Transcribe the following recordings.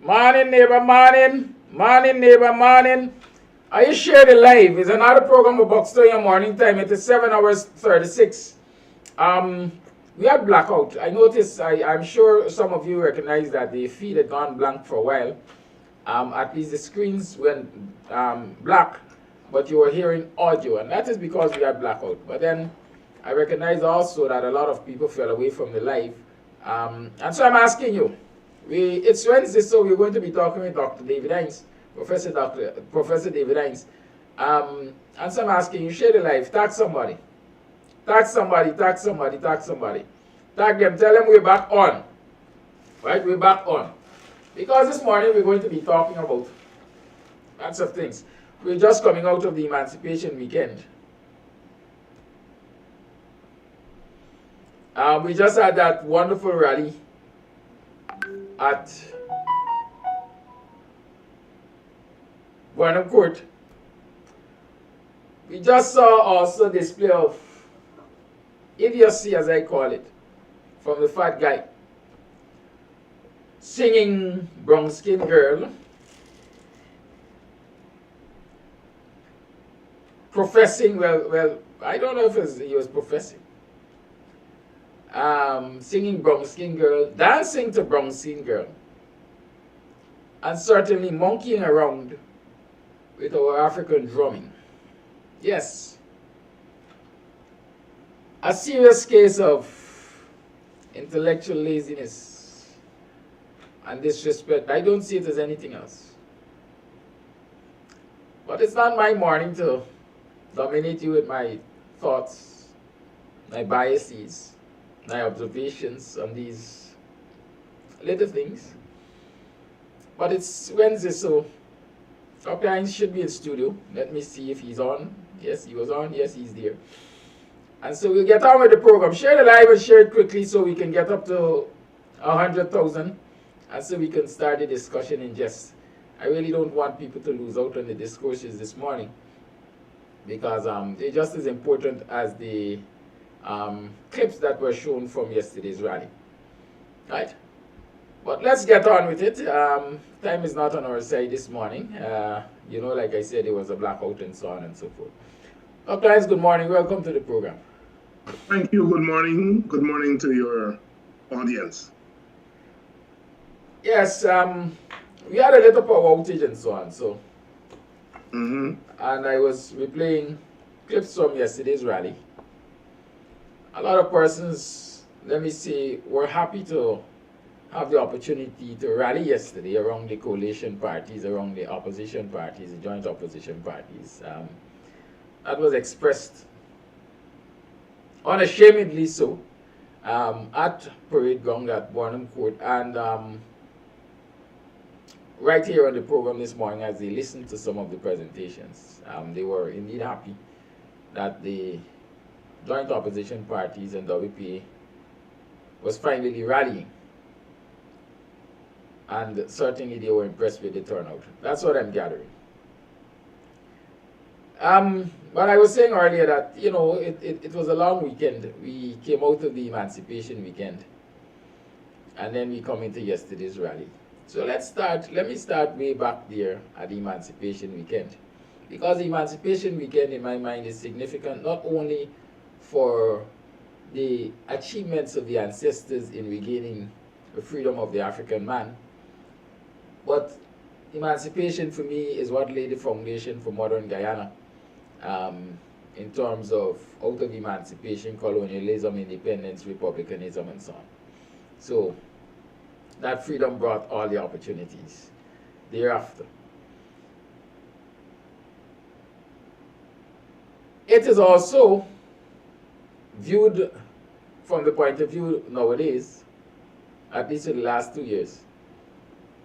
Morning, neighbor, morning. Morning, neighbor, morning. Are you share the live? It's another program of BUXTONIAN morning time. It is 7 hours 36. Um, we had blackout. I noticed, I'm sure some of you recognize that the feed had gone blank for a while. At least the screens went black, but you were hearing audio, and that is because we had blackout. But then I recognize also that a lot of people fell away from the live. And so I'm asking you, it's Wednesday, so we're going to be talking with Dr. David Hinds, Professor David Hinds. And so I'm asking you, share the live, tag somebody. Tag somebody, tag somebody, tag somebody. Tag them, tell them we're back on. Right, we're back on. Because this morning we're going to be talking about lots of things. We're just coming out of the Emancipation weekend. We just had that wonderful rally at Burnham Court. We just saw also display of idiocy, as I call it, from the fat guy singing Brown Skin Girl, professing, well, I don't know if he was professing, singing Brown Skin Girl, dancing to Brown Skin Girl, and certainly monkeying around with our African drumming. Yes, a serious case of intellectual laziness and disrespect. I don't see it as anything else. But it's not my morning to dominate you with my thoughts, my biases, my observations on these little things. But it's Wednesday, so Dr. Hinds should be in studio. Let me see if he's on. Yes, he was on. Yes, he's there. And so we'll get on with the program. Share the live and share it quickly so we can get up to 100,000 and so we can start the discussion in just. I really don't want people to lose out on the discourses this morning because they're just as important as the clips that were shown from yesterday's rally. Right? But let's get on with it. Time is not on our side this morning. You know, like I said, there was a blackout and so on and so forth. Dr. Hinds, good morning. Welcome to the program. Thank you. Good morning. Good morning to your audience. Yes, we had a little power outage and so on. So, and I was replaying clips from yesterday's rally. A lot of persons, let me say, were happy to have the opportunity to rally yesterday around the coalition parties, around the opposition parties, the joint opposition parties. That was expressed unashamedly so at Parade Ground at Burnham Court and right here on the program this morning as they listened to some of the presentations. They were indeed happy that the joint opposition parties and WPA was finally rallying. And certainly they were impressed with the turnout. That's what I'm gathering. But I was saying earlier that, you know, it was a long weekend. We came out of the Emancipation weekend. And then we come into yesterday's rally. So let me start way back there at the Emancipation weekend. Because the Emancipation weekend, in my mind, is significant not only for the achievements of the ancestors in regaining the freedom of the African man, but emancipation for me is what laid the foundation for modern Guyana in terms of out of emancipation, colonialism, independence, republicanism, and so on. So that freedom brought all the opportunities thereafter. It is also viewed from the point of view nowadays, at least in the last 2 years,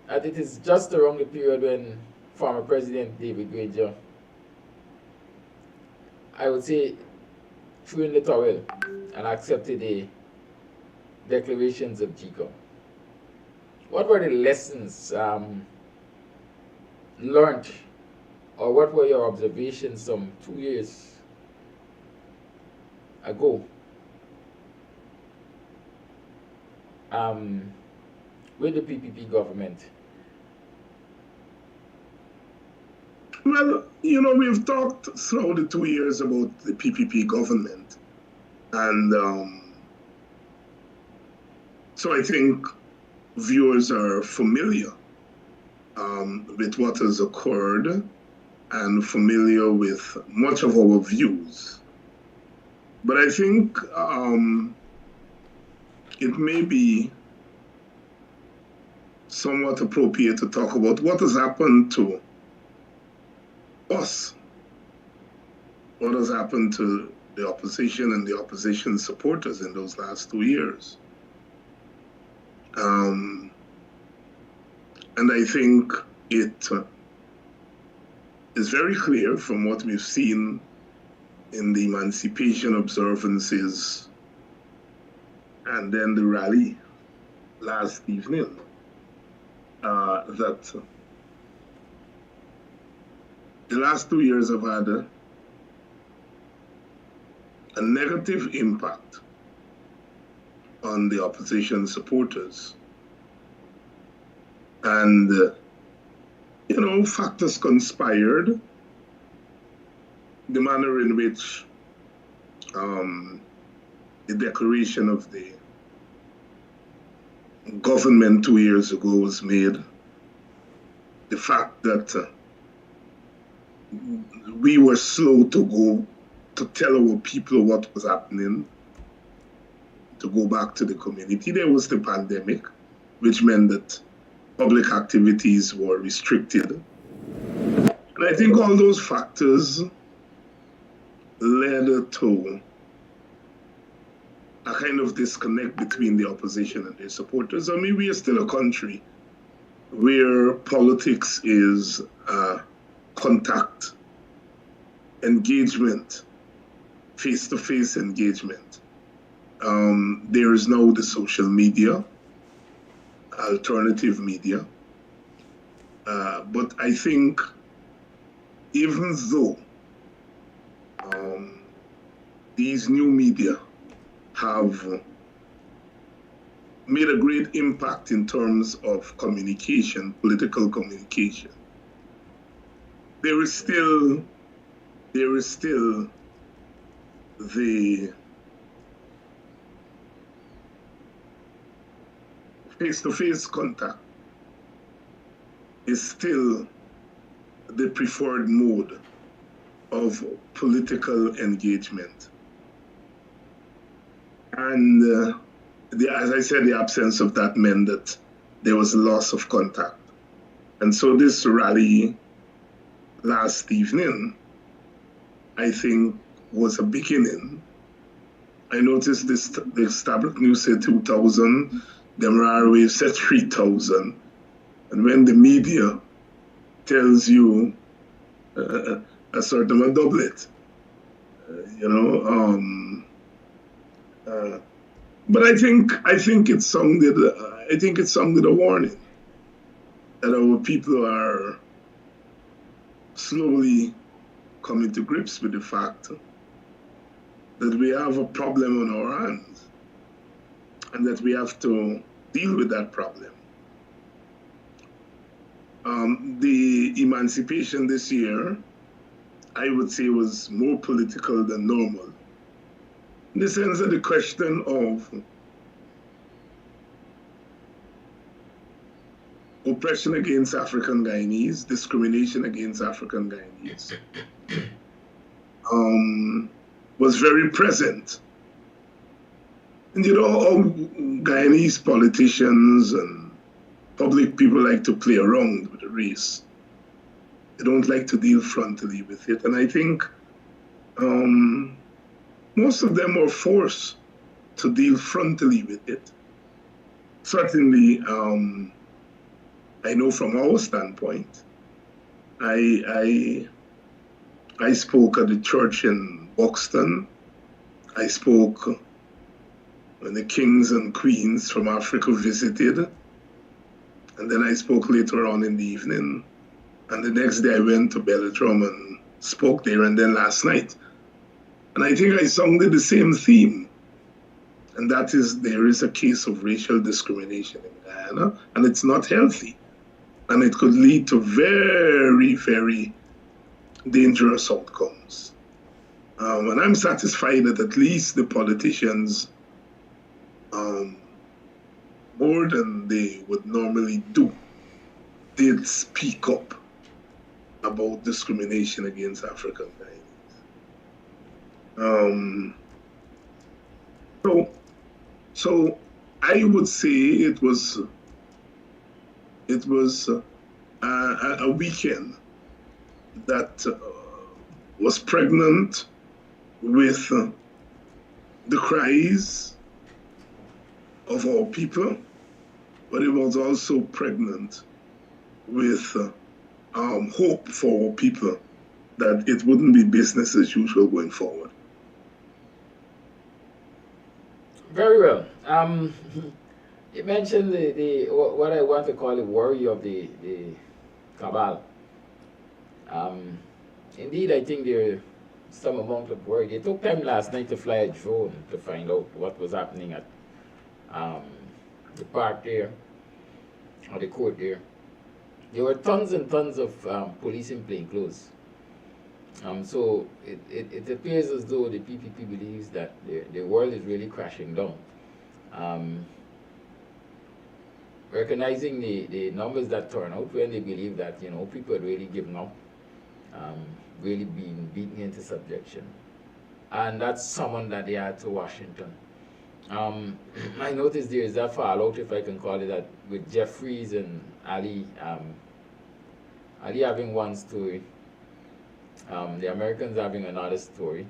that it is just around the period when former President David Granger, I would say, threw in the towel and accepted the declarations of GCOM. What were the lessons learned, or what were your observations some 2 years ago with the PPP government Well, we've talked throughout the 2 years about the PPP government. And so I think viewers are familiar with what has occurred and familiar with much of our views. But I think it may be somewhat appropriate to talk about what has happened to us, what has happened to the opposition and the opposition supporters in those last 2 years. And I think it is very clear from what we've seen in the Emancipation observances and then the rally last evening that the last 2 years have had a negative impact on the opposition supporters. And, factors conspired. The manner in which the declaration of the government 2 years ago was made, the fact that we were slow to go to tell our people what was happening, to go back to the community. There was the pandemic, which meant that public activities were restricted. And I think all those factors led to a kind of disconnect between the opposition and their supporters. I mean, we are still a country where politics is contact, engagement, face-to-face engagement. There is now the social media, alternative media. But I think even though these new media have made a great impact in terms of communication, political communication, there is still the face-to-face contact is still the preferred mode of political engagement. And as I said, the absence of that meant that there was a loss of contact. And so this rally last evening, I think, was a beginning. I noticed the established news said 2,000, the Mirror Wave said 3,000. And when the media tells you a sort of a doublet, but I think it sounded a warning that our people are slowly coming to grips with the fact that we have a problem on our hands and that we have to deal with that problem. The emancipation this year, I would say, was more political than normal, in the sense that the question of oppression against African Guyanese, discrimination against African Guyanese, was very present. And all Guyanese politicians and public people like to play around with the race. They don't like to deal frontally with it. And I think most of them were forced to deal frontally with it. Certainly, I know from our standpoint, I spoke at the church in Boxton. I spoke when the kings and queens from Africa visited. And then I spoke later on in the evening. And the next day I went to Belladrum and spoke there, and then last night. And I think I sounded the same theme. And that is, there is a case of racial discrimination in Guyana, and it's not healthy. And it could lead to very, very dangerous outcomes. And I'm satisfied that at least the politicians, more than they would normally do, did speak up about discrimination against African Guyanese. So I would say it was a weekend that was pregnant with the cries of our people, but it was also pregnant with hope for our people that it wouldn't be business as usual going forward. Very well. You mentioned the what I want to call the worry of the cabal. Indeed, I think there some amount of worry. It took time last night to fly a drone to find out what was happening at the park there, or the court there. There were tons and tons of police in plain clothes. So it appears as though the PPP believes that the world is really crashing down. Recognizing the numbers that turn out when they believe that, you know, people are really giving up, really being beaten into subjection. And that's someone that they had to Washington. I noticed there is that fallout, if I can call it that, with Jeffries and Ali. Ali having one story, the Americans having another story,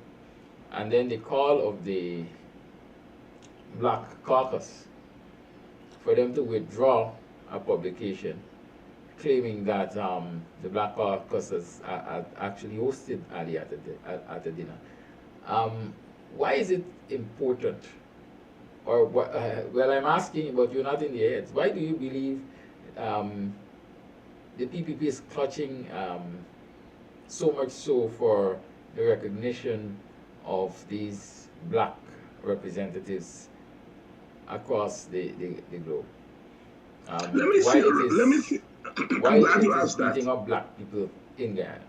and then the call of the Black Caucus for them to withdraw a publication claiming that the Black Caucus has actually hosted Ali at the dinner. Why is it important? Or well, I'm asking, but you're not in the heads. Why do you believe the PPP is clutching so much so for the recognition of these black representatives across the globe? Let me see. I'm glad you asked that. Beating up black people in Guyana.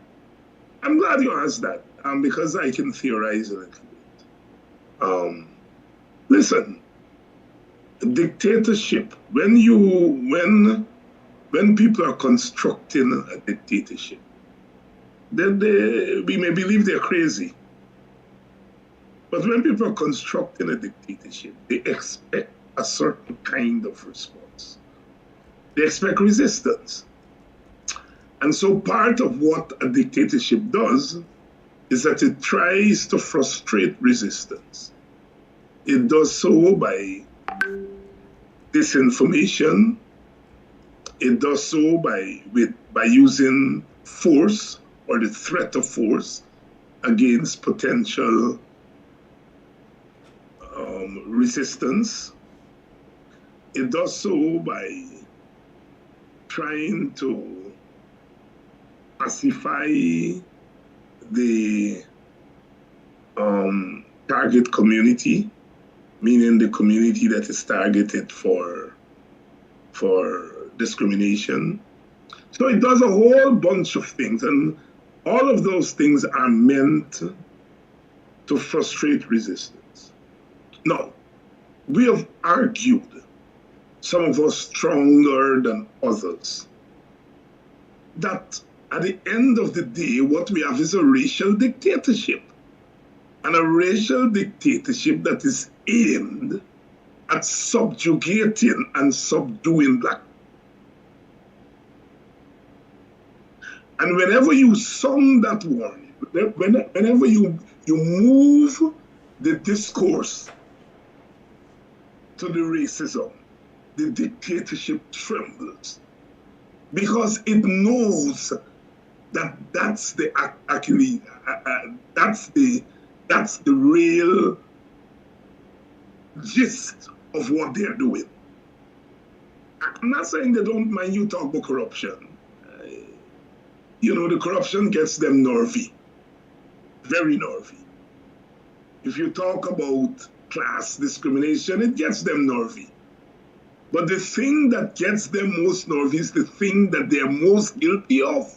I'm glad you asked that because I can theorize a little bit. Listen, dictatorship. When people are constructing a dictatorship, then we may believe they're crazy. But when people are constructing a dictatorship, they expect a certain kind of response. They expect resistance. And so part of what a dictatorship does is that it tries to frustrate resistance. It does so by disinformation. It does so by using force or the threat of force against potential resistance. It does so by trying to pacify the target community, meaning the community that is targeted for discrimination. So it does a whole bunch of things, and all of those things are meant to frustrate resistance. Now, we have argued, some of us stronger than others, that at the end of the day, what we have is a racial dictatorship. And a racial dictatorship that is aimed at subjugating and subduing black. And whenever you sound that warning, whenever you move the discourse to the racism, the dictatorship trembles because it knows that that's the real gist of what they're doing. I'm not saying they don't mind you talk about corruption. You know, the corruption gets them nervy, very nervy. If you talk about class discrimination, it gets them nervy. But the thing that gets them most nervy is the thing that they're most guilty of.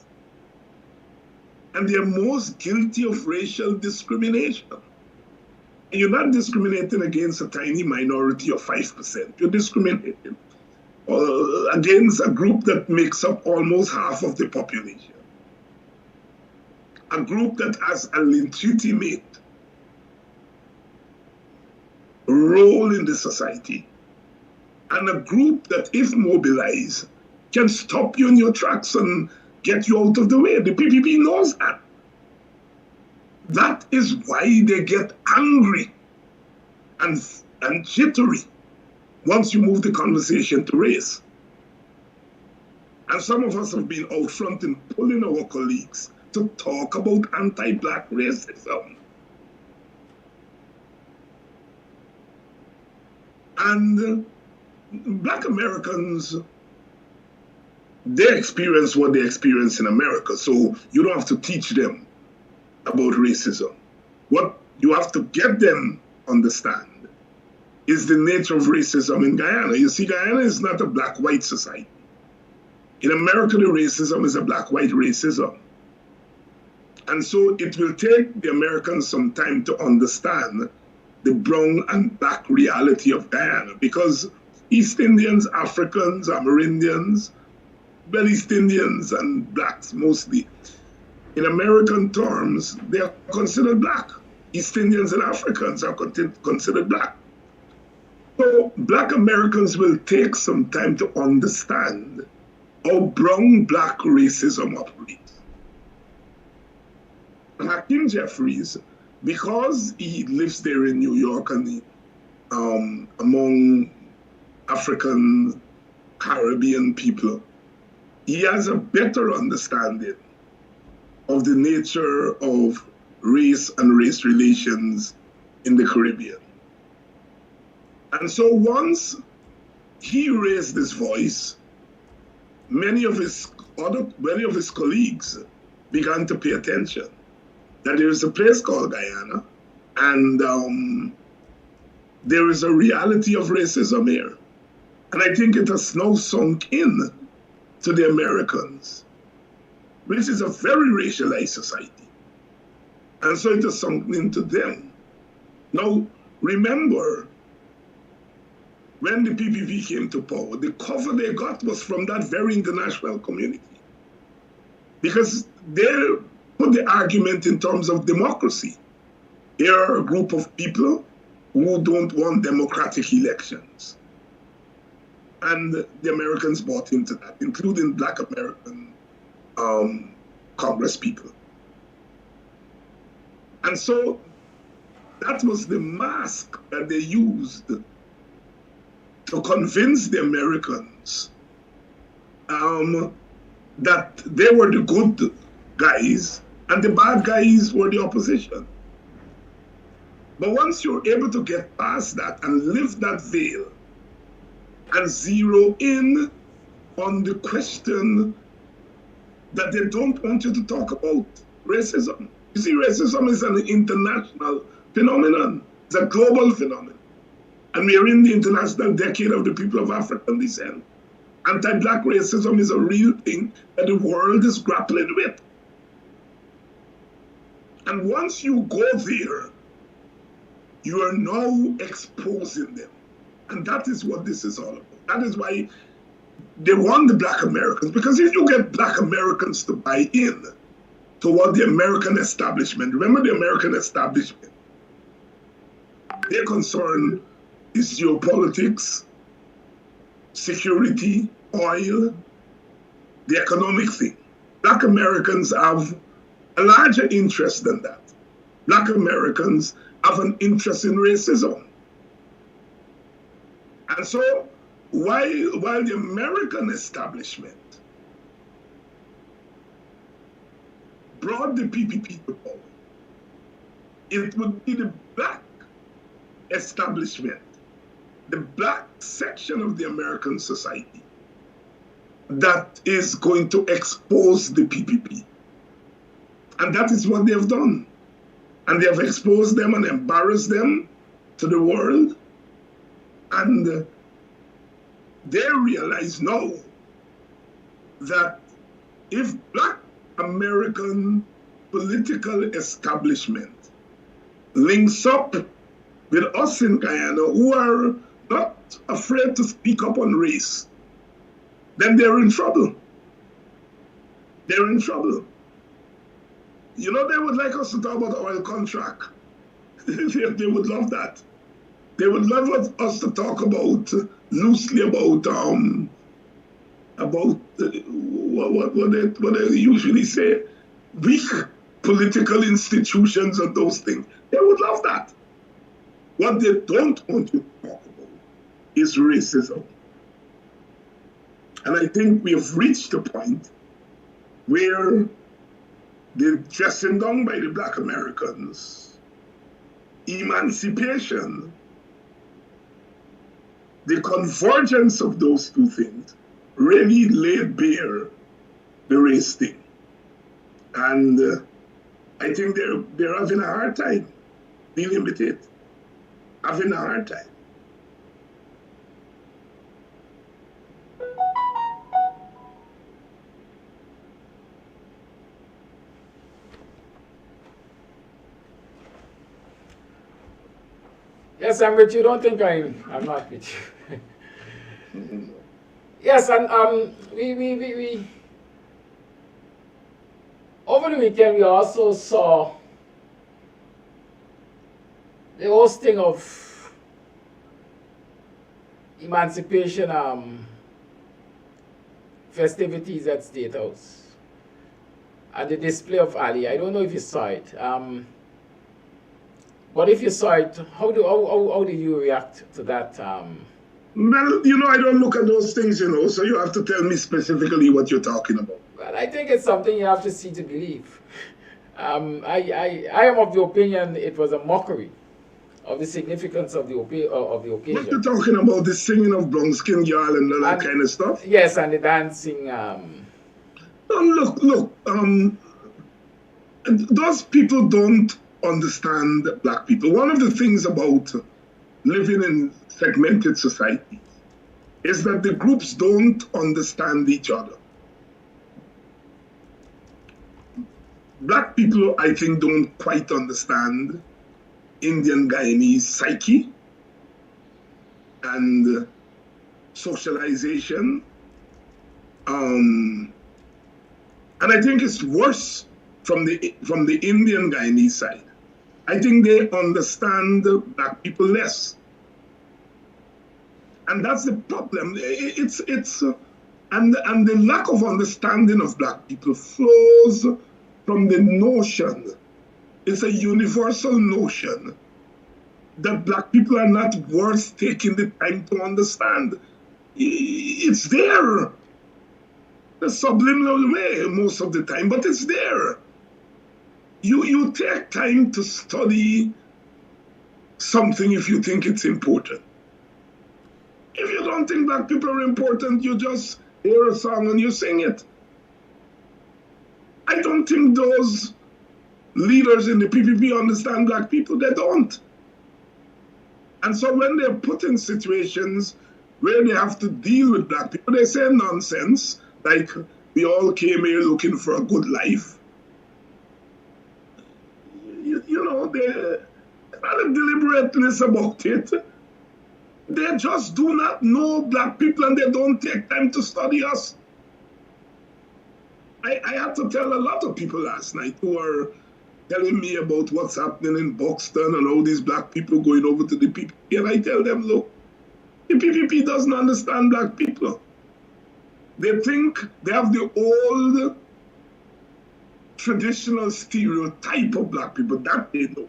and they're most guilty of racial discrimination. And you're not discriminating against a tiny minority of 5%. You're discriminating against a group that makes up almost half of the population. A group that has a legitimate role in the society. And a group that, if mobilized, can stop you in your tracks and get you out of the way. The PPP knows that. That is why they get angry and jittery once you move the conversation to race. And some of us have been out front and pulling our colleagues to talk about anti-Black racism. And Black Americans, they experience what they experience in America, so you don't have to teach them about racism. What you have to get them understand is the nature of racism in Guyana. You see, Guyana is not a black-white society. In America, the racism is a black-white racism. And so it will take the Americans some time to understand the brown and black reality of Guyana, because East Indians, Africans, Amerindians, well, East Indians and blacks mostly, in American terms, they are considered black. East Indians and Africans are considered black. So Black Americans will take some time to understand how brown-black racism operates. And Hakeem Jeffries, because he lives there in New York and among African, Caribbean people, he has a better understanding of the nature of race and race relations in the Caribbean. And so once he raised his voice, many of his colleagues began to pay attention that there is a place called Guyana, and there is a reality of racism here. And I think it has now sunk in to the Americans, which is a very racialized society. And so it has sunk into them. Now, remember, when the PPP came to power, the cover they got was from that very international community. Because they put the argument in terms of democracy. They are a group of people who don't want democratic elections. And the Americans bought into that, including Black American Congress people. And so that was the mask that they used to convince the Americans that they were the good guys and the bad guys were the opposition. But once you're able to get past that and lift that veil and zero in on the question that they don't want you to talk about, racism. You see, racism is an international phenomenon. It's a global phenomenon. And we are in the International Decade of the People of African Descent. Anti-Black racism is a real thing that the world is grappling with. And once you go there, you are now exposing them. And that is what this is all about. That is why they want the Black Americans, because if you get Black Americans to buy in to what the American establishment, remember the American establishment, their concern is geopolitics, security, oil, the economic thing. Black Americans have a larger interest than that. Black Americans have an interest in racism. And so while the American establishment brought the PPP to power, it would be the Black establishment, the Black section of the American society, that is going to expose the PPP. And that is what they have done. And they have exposed them and embarrassed them to the world. And they realize now that if Black American political establishment links up with us in Guyana who are not afraid to speak up on race, then they're in trouble. They're in trouble. You know, they would like us to talk about oil contract. They would love that. They would love us to talk about loosely about what they usually say, weak political institutions and those things. They would love that. What they don't want you to talk about is racism. And I think we have reached a point where the dressing down by the Black Americans, emancipation, the convergence of those two things really laid bare the race thing. And I think they're having a hard time dealing with it. Having a hard time. Yes, I'm with you. Don't think I'm not with you. Yes, and we over the weekend we also saw the hosting of Emancipation festivities at State House and the display of Ali. I don't know if you saw it. But if you saw it, how do you react to that? Well, you know, I don't look at those things, you know, so you have to tell me specifically what you're talking about. Well, I think it's something you have to see to believe. I am of the opinion it was a mockery of the significance of the occasion. What you're talking about, the singing of brown skin girl and all that kind of stuff? Yes, and the dancing. Look, those people don't understand Black people. One of the things about living in segmented societies is that the groups don't understand each other. Black people, I think, don't quite understand Indian Guyanese psyche and socialization. And I think it's worse from the Indian Guyanese side. I think they understand Black people less. And that's the problem. And the lack of understanding of Black people flows from the notion, it's a universal notion, that Black people are not worth taking the time to understand. It's there. The subliminal way most of the time, but it's there. You take time to study something if you think it's important. If you don't think Black people are important, you just hear a song and you sing it. I don't think those leaders in the PPP understand Black people. They don't. And so when they're put in situations where they have to deal with Black people, they say nonsense, like we all came here looking for a good life. You know, there's not a deliberateness about it. They just do not know Black people and they don't take time to study us. I had to tell a lot of people last night who are telling me about what's happening in Boxton and all these Black people going over to the PPP. And I tell them, look, the PPP doesn't understand Black people. They think they have the old traditional stereotype of Black people. That they know.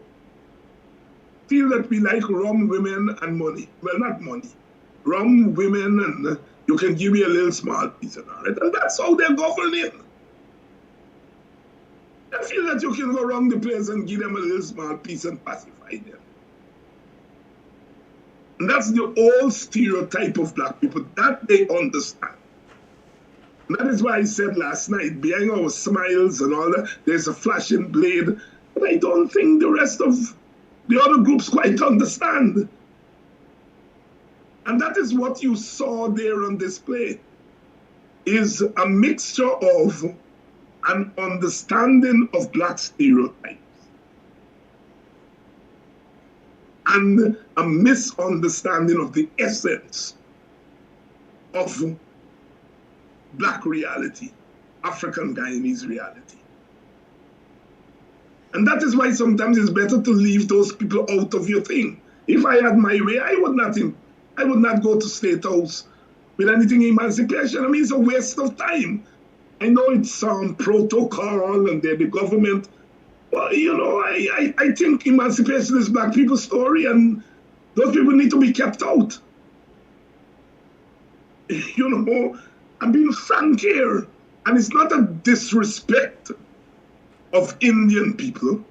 Feel that we like rum, women, and money. Well, not money. Rum, women, and you can give me a little small piece of it. And that's how they're governing. I feel that you can go around the place and give them a little small piece and pacify them. And that's the old stereotype of Black people. That they understand. And that is why I said last night, behind our smiles and all that, there's a flashing blade. But I don't think the rest of the other groups quite understand. And that is what you saw there on display, is a mixture of an understanding of black stereotypes and a misunderstanding of the essence of black reality, African Guyanese reality. And that is why sometimes it's better to leave those people out of your thing. If I had my way, I would not go to State House with anything emancipation. I mean, it's a waste of time. I know it's some protocol and they're the government. Well, you know, I think emancipation is black people's story and those people need to be kept out. You know, I'm being frank here. And it's not a disrespect of Indian people.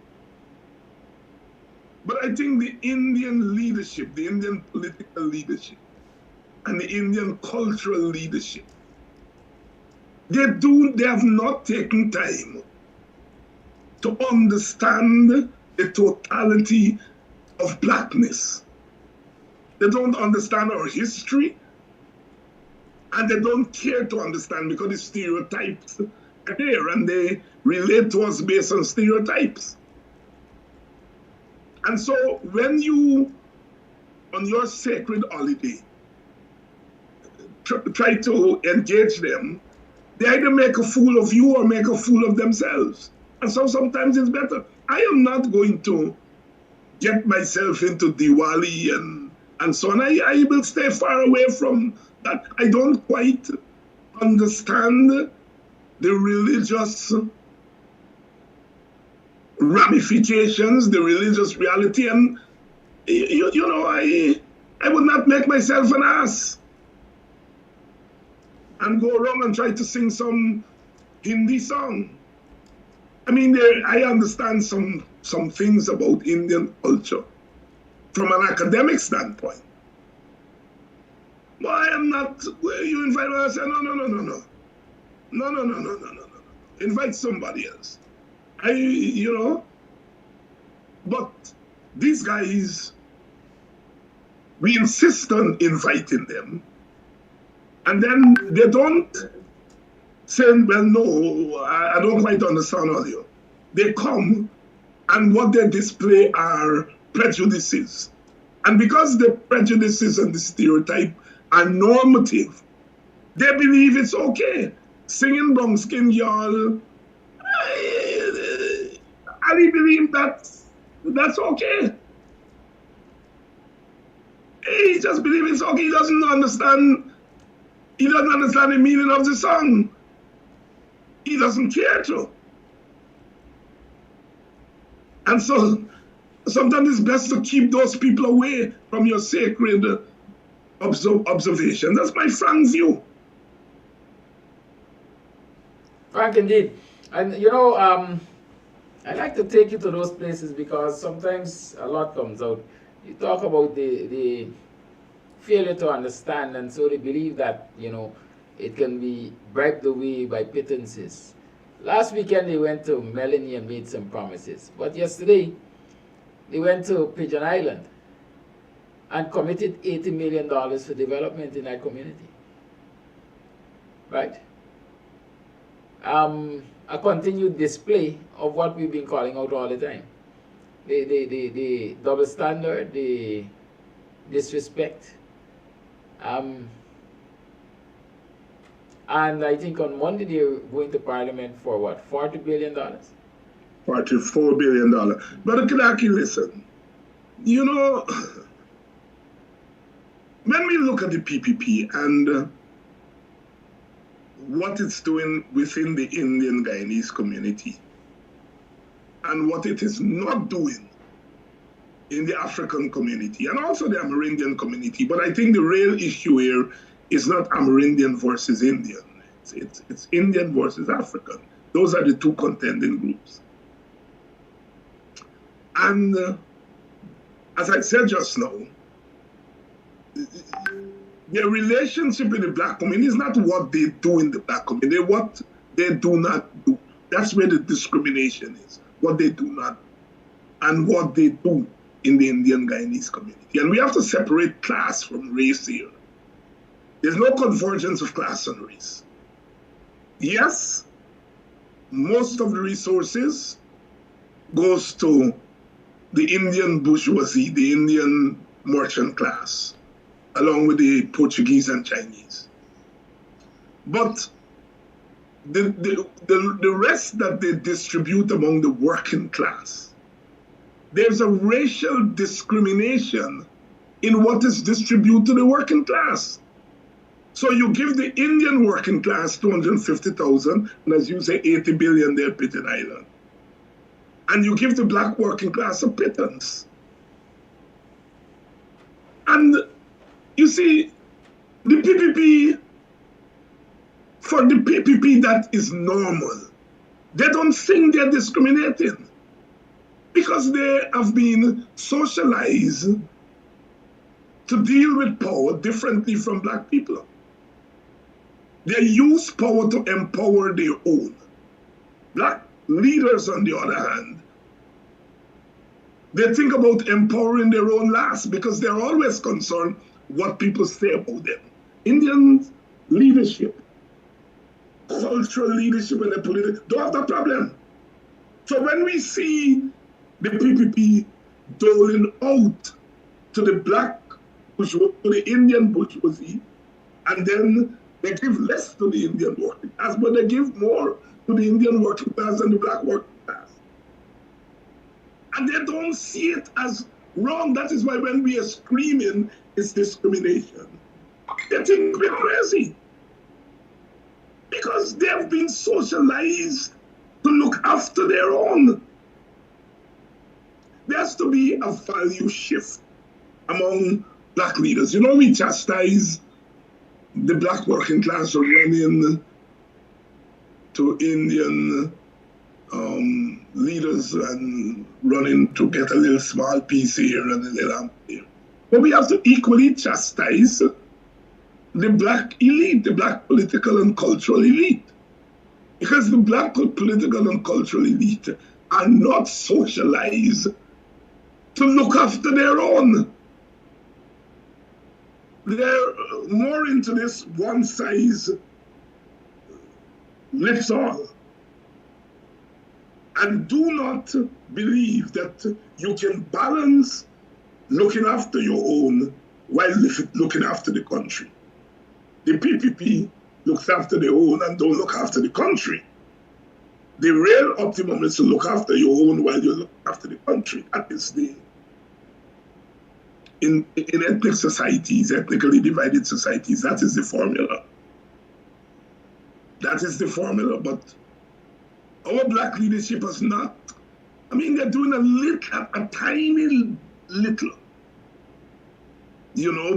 But I think the Indian leadership, the Indian political leadership, and the Indian cultural leadership, they have not taken time to understand the totality of blackness. They don't understand our history, and they don't care to understand because the stereotypes are there and they relate to us based on stereotypes. And so when you, on your sacred holiday, try to engage them, they either make a fool of you or make a fool of themselves. And so sometimes it's better. I am not going to get myself into Diwali and so on. I will stay far away from that. I don't quite understand the religious ramifications, the religious reality, and you know, I would not make myself an ass and go around and try to sing some Hindi song. I mean, I understand some things about Indian culture from an academic standpoint. But I am not, you invite me, I say, no. Invite somebody else. You know, but these guys, we insist on inviting them, and then they don't say, well, no, I don't quite understand all you. They come, and what they display are prejudices. And because the prejudices and the stereotype are normative, they believe it's okay. Singing brown skin girl, Ali believe that's okay. He just believes it's okay. He doesn't understand the meaning of the song. He doesn't care to. And so sometimes it's best to keep those people away from your sacred observation. That's my frank view. Frank, indeed. And you know, I like to take you to those places because sometimes a lot comes out. You talk about the failure to understand, and so they believe that, you know, it can be bribed away by pittances. Last weekend they went to Melanie and made some promises, but yesterday they went to Pigeon Island and committed $80 million for development in that community. Right? A continued display of what we've been calling out all the time. The double standard, the disrespect. And I think on Monday they're going to Parliament for what, $40 billion? $44 billion. But Kilaki, listen, you know, when we look at the PPP and what it's doing within the Indian Guyanese community and what it is not doing in the African community and also the Amerindian community. But I think the real issue here is not Amerindian versus Indian. It's Indian versus African. Those are the two contending groups. And as I said just now, their relationship with the black community is not what they do in the black community, what they do not do. That's where the discrimination is, what they do not, and what they do in the Indian Guyanese community. And we have to separate class from race here. There's no convergence of class and race. Yes, most of the resources goes to the Indian bourgeoisie, the Indian merchant class, along with the Portuguese and Chinese. But the rest that they distribute among the working class, there's a racial discrimination in what is distributed to the working class. So you give the Indian working class 250,000, and as you say, 80 billion there, Pitted Island. And you give the black working class a pittance. And you see, the PPP, for the PPP, that is normal. They don't think they're discriminating because they have been socialized to deal with power differently from black people. They use power to empower their own. Black leaders, on the other hand, they think about empowering their own last because they're always concerned what people say about them. Indian leadership, cultural leadership, and the political don't have that problem. So when we see the PPP doling out to the black bourgeoisie, to the Indian bourgeoisie, and then they give less to the Indian working class, but they give more to the Indian working class and the black working class. And they don't see it as wrong. That is why when we are screaming it's discrimination, they think we're crazy. Because they have been socialized to look after their own. There has to be a value shift among black leaders. You know, we chastise the black working class for running to Indian leaders and running to get a little small piece here and a little here. But we have to equally chastise the black elite, the black political and cultural elite. Because the black political and cultural elite are not socialized to look after their own. They're more into this one size fits all. And do not believe that you can balance looking after your own while looking after the country. The PPP looks after their own and don't look after the country. The real optimum is to look after your own while you look after the country. That is the in ethnic societies, ethnically divided societies, that is the formula. That is the formula, but our black leadership is not. I mean, they're doing a tiny little,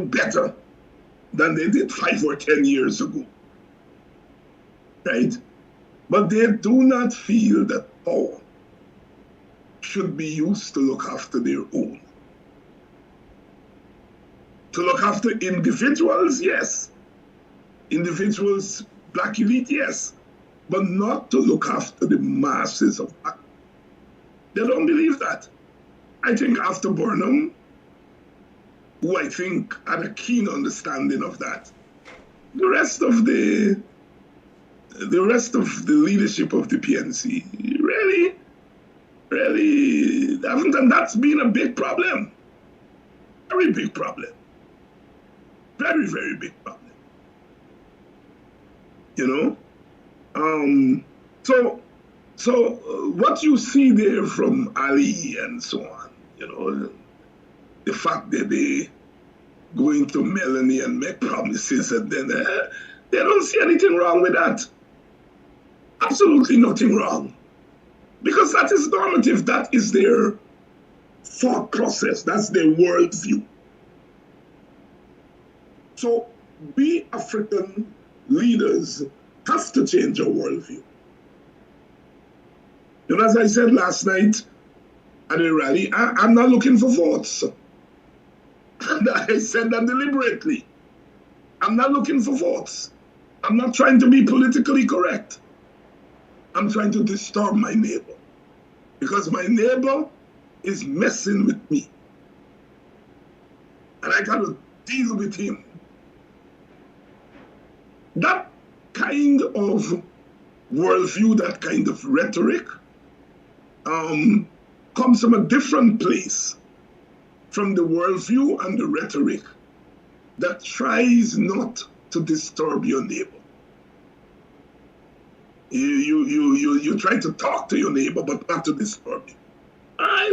better than they did 5 or 10 years ago, right? But they do not feel that power should be used to look after their own. To look after individuals, yes. Individuals, black elite, yes. But not to look after the masses of black. They don't believe that. I think after Burnham, who I think had a keen understanding of that, the rest of the leadership of the PNC really, haven't, and that's been a big problem. Very big problem. Very, very big problem. So what you see there from Ali and so on, the fact that they go into Melanie and make promises and then they don't see anything wrong with that. Absolutely nothing wrong. Because that is normative, that is their thought process, that's their worldview. So we African leaders have to change our worldview. As I said last night at a rally, I'm not looking for votes. And I said that deliberately. I'm not looking for votes. I'm not trying to be politically correct. I'm trying to disturb my neighbor. Because my neighbor is messing with me. And I got to deal with him. That kind of worldview, that kind of rhetoric, comes from a different place from the worldview and the rhetoric that tries not to disturb your neighbor. You try to talk to your neighbor, but not to disturb him. I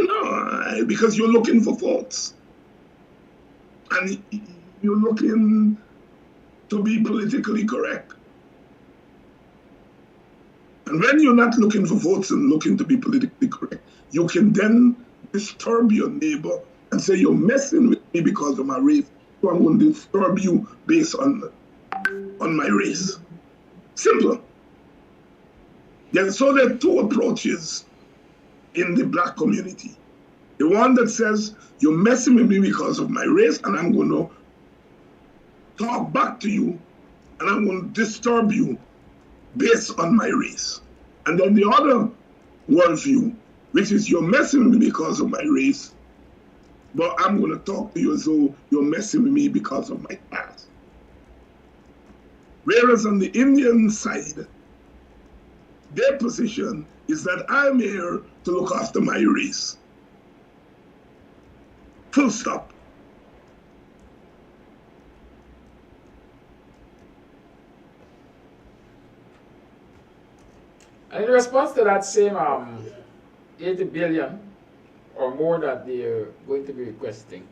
know, because you're looking for votes. And you're looking to be politically correct. And when you're not looking for votes and looking to be politically correct, you can then disturb your neighbor and say, you're messing with me because of my race, so I'm going to disturb you based on my race. Simple. Yeah, so there are two approaches in the black community. The one that says, you're messing with me because of my race, and I'm going to talk back to you, and I'm going to disturb you based on my race. And then the other worldview, which is you're messing with me because of my race, but I'm going to talk to you as though you're messing with me because of my past. Whereas on the Indian side, their position is that I'm here to look after my race. Full stop. And in response to that same 80 billion or more that they're going to be requesting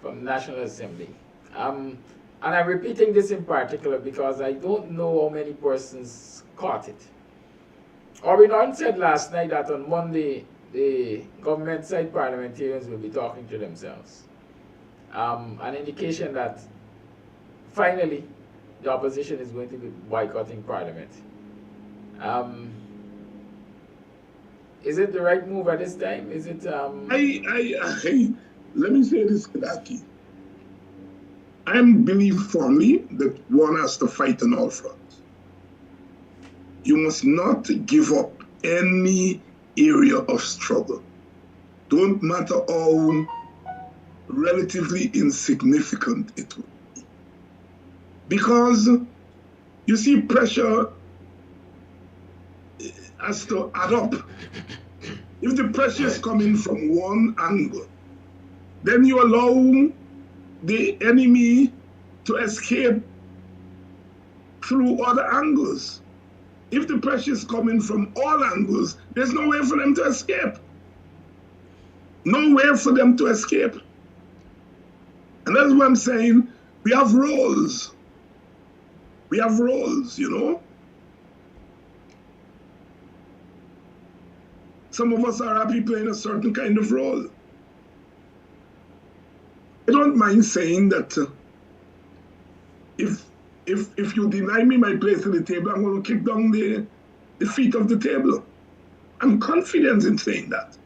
from the National Assembly, and I'm repeating this in particular because I don't know how many persons caught it. Orbin said last night that on Monday, the government side parliamentarians will be talking to themselves. An indication that finally the opposition is going to be boycotting parliament. Is it the right move at this time? Is it? Let me say this, Kadaki. I believe firmly that one has to fight on all fronts. You must not give up any area of struggle. Don't matter how relatively insignificant it will be. Because you see, pressure has to add up. If the pressure is coming from one angle, then you allow the enemy to escape through other angles. If the pressure is coming from all angles, there's no way for them to escape. No way for them to escape. And that's what I'm saying. We have roles. We have roles, you know. Some of us are happy playing a certain kind of role. I don't mind saying that if you deny me my place at the table, I'm going to kick down the feet of the table. I'm confident in saying that.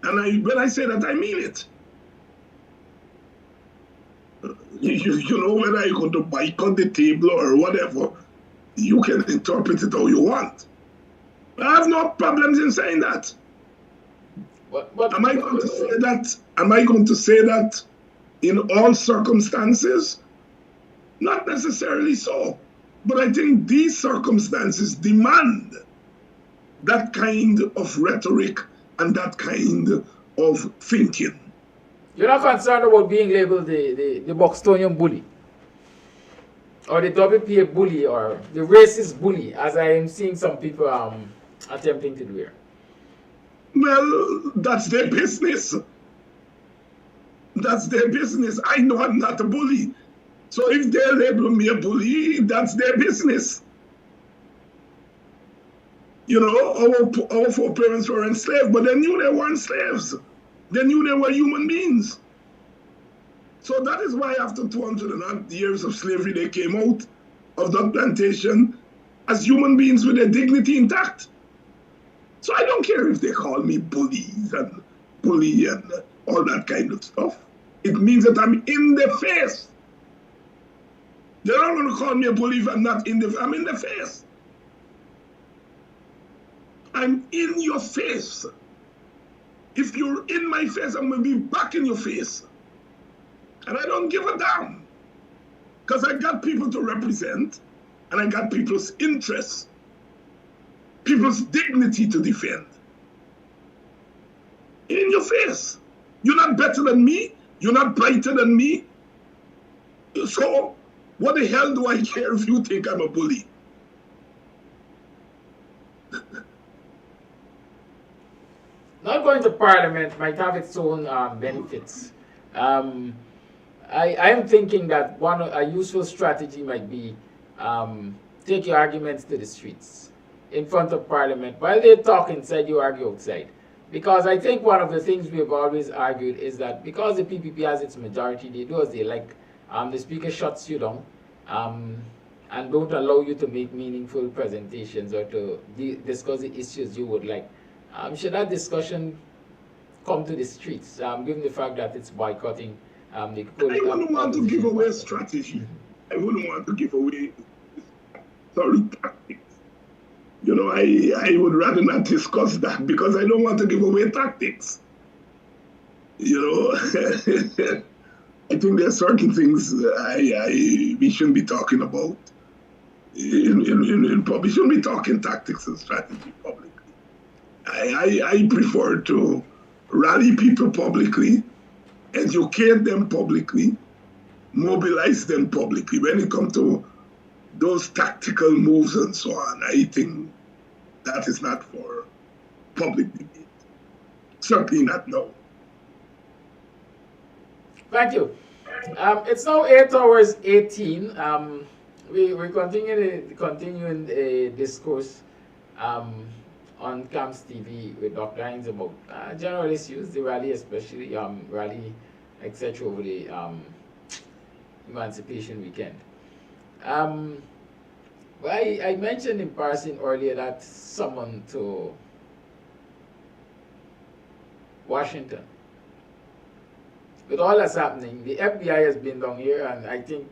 And when I say that, I mean it. You know, whether you're going to boycott the table or whatever, you can interpret it how you want. I have no problems in saying that. But am I going to say that? Am I going to say that in all circumstances? Not necessarily so. But I think these circumstances demand that kind of rhetoric and that kind of thinking. You're not concerned about being labeled the Boxtonian bully, or the WPA bully, or the racist bully, as I am seeing some people attempting to do here? Well, that's their business. That's their business. I know I'm not a bully. So if they label me a bully, that's their business. You know, our foreparents were enslaved, but they knew they weren't slaves. They knew they were human beings. So that is why after 200 years of slavery, they came out of that plantation as human beings with their dignity intact. So I don't care if they call me bullies and bully and all that kind of stuff. It means that I'm in the face. They're not going to call me a bully if I'm not in the face. I'm in the face. I'm in your face. If you're in my face, I'm going to be back in your face. And I don't give a damn. Because I got people to represent, and I got people's interests people's dignity to defend. In your face. You're not better than me. You're not brighter than me. So what the hell do I care if you think I'm a bully? Not going to Parliament might have its own benefits. I am thinking that a useful strategy might be take your arguments to the streets in front of Parliament. While they talk inside, you argue outside. Because I think one of the things we have always argued is that because the PPP has its majority, they do as they like. The speaker shuts you down and don't allow you to make meaningful presentations or to discuss the issues you would like. Should that discussion come to the streets, given the fact that it's boycotting the I wouldn't want to give away strategy. I wouldn't want to give away tactics. You know, I would rather not discuss that because I don't want to give away tactics. You know, I think there are certain things we shouldn't be talking about in public. We shouldn't be talking tactics and strategy publicly. I prefer to rally people publicly, educate them publicly, mobilize them publicly. When it comes to those tactical moves and so on, I think that is not for public debate. Certainly not now. Thank you. It's now 8 hours 18. We're continuing the discourse on Kams TV with Dr. Hinds about general issues, the rally especially, rally, etc. over the Emancipation weekend. Well, I mentioned in passing earlier that summon to Washington. With all that's happening, the FBI has been down here, and I think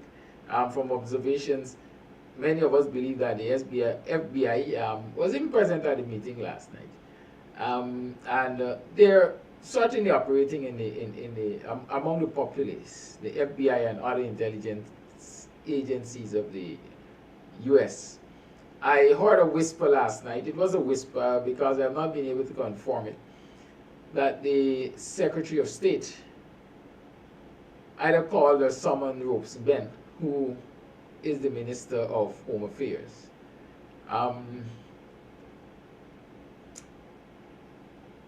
from observations, many of us believe that the FBI was even present at the meeting last night, and they're certainly operating in the among the populace, the FBI and other intelligence agencies of the U.S. I heard a whisper last night. It was a whisper because I've not been able to confirm it, that the Secretary of State either called or summoned Ropes Ben, who is the Minister of Home Affairs.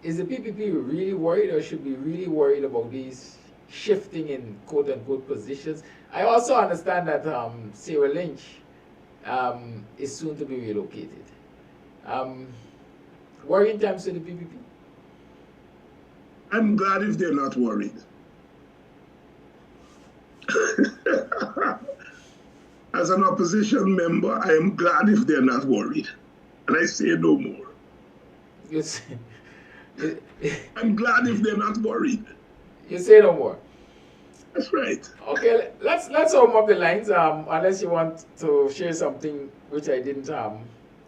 Is the PPP really worried, or should be really worried about these shifting in quote-unquote positions? I also understand that Sarah Lynch is soon to be relocated. Worrying times to the PPP? I'm glad if they're not worried. As an opposition member, I am glad if they're not worried. And I say no more. Yes. I'm glad if they're not worried. You say no more. That's right. Okay, let's open up the lines, unless you want to share something which I didn't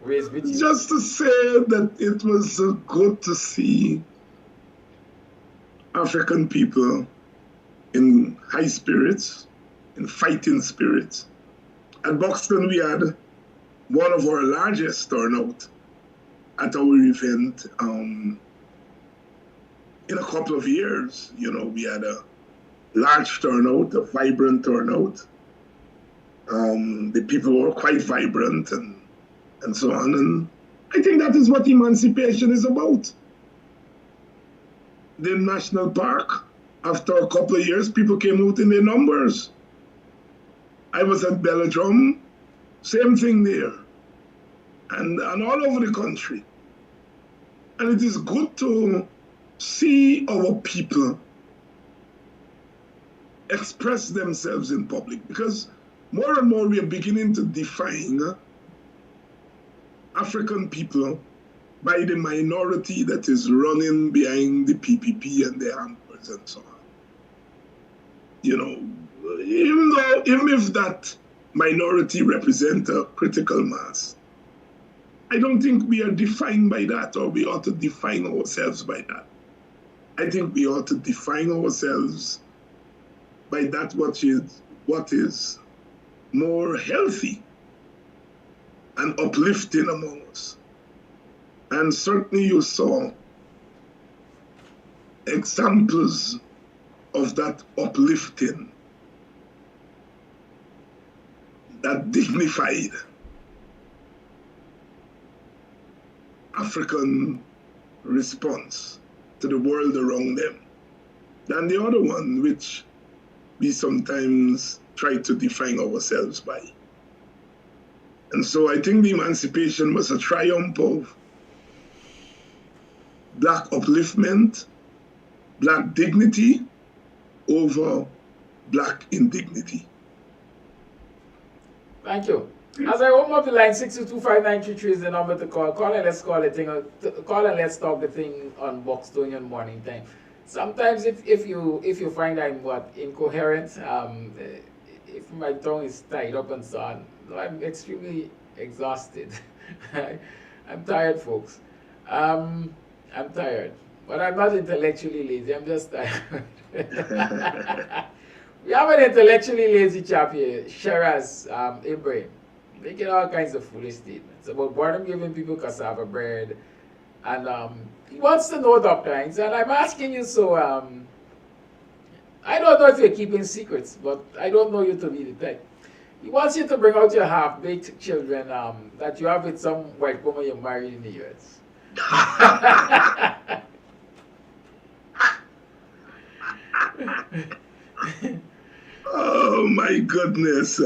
raise with you. Just to say that it was good to see African people in high spirits, in fighting spirits. At Boxton, we had one of our largest turnout at our event in a couple of years. You know, we had a large turnout, a vibrant turnout. The people were quite vibrant and so on. And I think that is what emancipation is about. The national park, after a couple of years, people came out in their numbers. I was at Belladrum, same thing there, and all over the country. And it is good to see our people express themselves in public, because more and more we are beginning to define African people by the minority that is running behind the PPP and the hampers and so on. You know, even if that minority represents a critical mass, I don't think we are defined by that, or we ought to define ourselves by that. I think we ought to define ourselves by that what is more healthy and uplifting among us. And certainly you saw examples of that uplifting, that dignified African response to the world around them than the other one, which we sometimes try to define ourselves by. And so I think the emancipation was a triumph of Black upliftment, Black dignity over Black indignity. Thank you. As I open up the line, 6225933 is the number to call. Call and let's call the thing. Call and let's talk the thing on Buxtonian morning time. Sometimes if you find I'm incoherent, if my tongue is tied up and so on, I'm extremely exhausted. I'm tired, folks. I'm tired, but I'm not intellectually lazy. I'm just tired. We have an intellectually lazy chap here, Shiraz Ibrahim, making all kinds of foolish statements about boredom giving people cassava bread, and he wants to know, Dr. Hinds, and I'm asking you, so I don't know if you're keeping secrets, but I don't know you to be the type. He wants you to bring out your half-baked children that you have with some white woman you married in the US. Oh my goodness.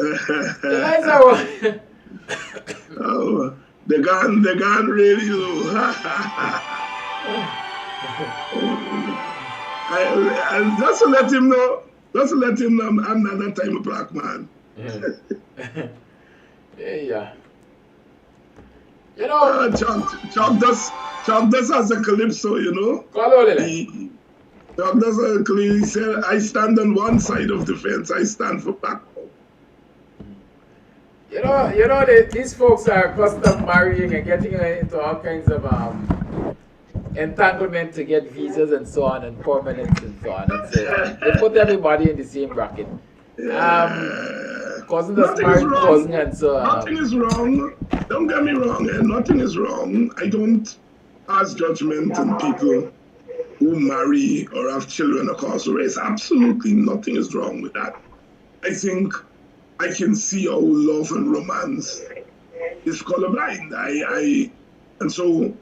Oh, they gone really low. I just to let him know, I'm not that type of black man. Yeah. You know, Chuck does as a calypso, you know. Chuck does a clearly said, I stand on one side of the fence, I stand for black. You know, these folks are accustomed marrying and getting into all kinds of entanglement to get visas and so on, and permanence and so on. And so they put everybody in the same bracket. Cousin that's married cousin, and so nothing is wrong. Don't get me wrong, nothing is wrong. I don't pass judgment on people who marry or have children across race. Absolutely nothing is wrong with that. I think I can see how love and romance is colorblind. And so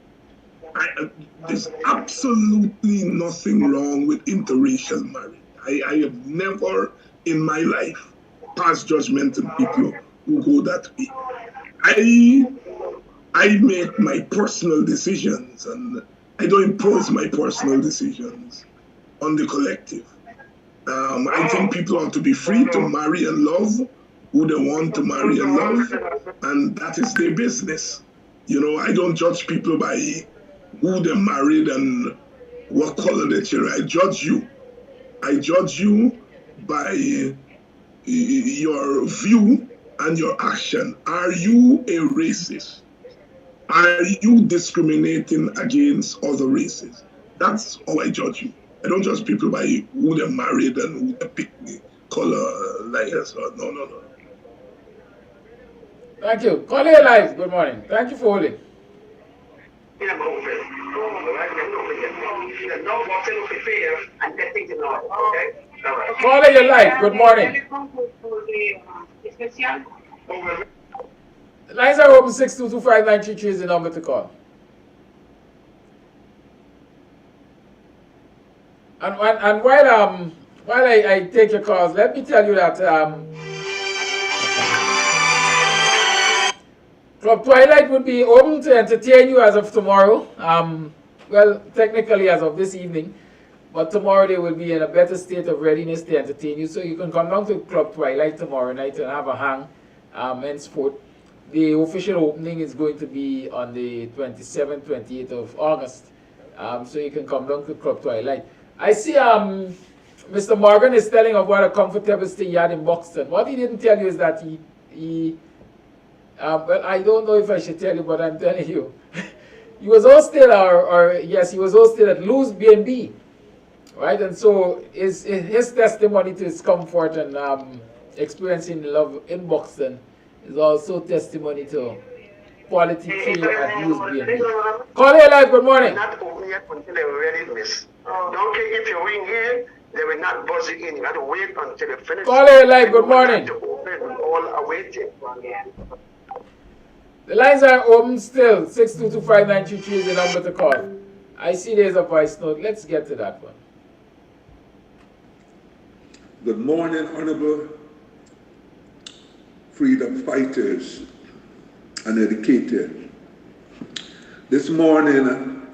there's absolutely nothing wrong with interracial marriage. I have never in my life passed judgment on people who go that way. I make my personal decisions, and I don't impose my personal decisions on the collective. I think people ought to be free to marry and love who they want to marry and love, and that is their business. You know, I don't judge people by who they married and what color they children. I judge you. I judge you by your view and your action. Are you a racist? Are you discriminating against other races? That's how I judge you. I don't judge people by who they're married and who they pick the color like us. No. Thank you. Call here live. Good morning. Thank you for holding. Call here live. Good morning. The lines are open. 6225933 is the number to call. And while I take your calls, let me tell you that Club Twilight would be open to entertain you as of tomorrow. Well, technically as of this evening, but tomorrow they will be in a better state of readiness to entertain you. So you can come down to Club Twilight tomorrow night and have a hang. Henceforth, the official opening is going to be on the 27th, 28th of August. So you can come down to Club Twilight. I see Mr. Morgan is telling of what a comfortable stay he had in Boxton. What he didn't tell you is that he well, I don't know if I should tell you, but I'm telling you. He was hosted, yes, he was hosted at Lou's B&B, right? And so his testimony to his comfort and experiencing love in Boxton is also testimony to quality care abuse being made. Call here live, good morning. Not open yet until they ready, miss. Don't care if you ring here, they will not buzz you in. You have to wait until they finish. Call here live, good morning. All are waiting. The lines are open still. 6225933 is the number to call. I see there's a voice note. Let's get to that one. Good morning, honorable freedom fighters and educators. This morning,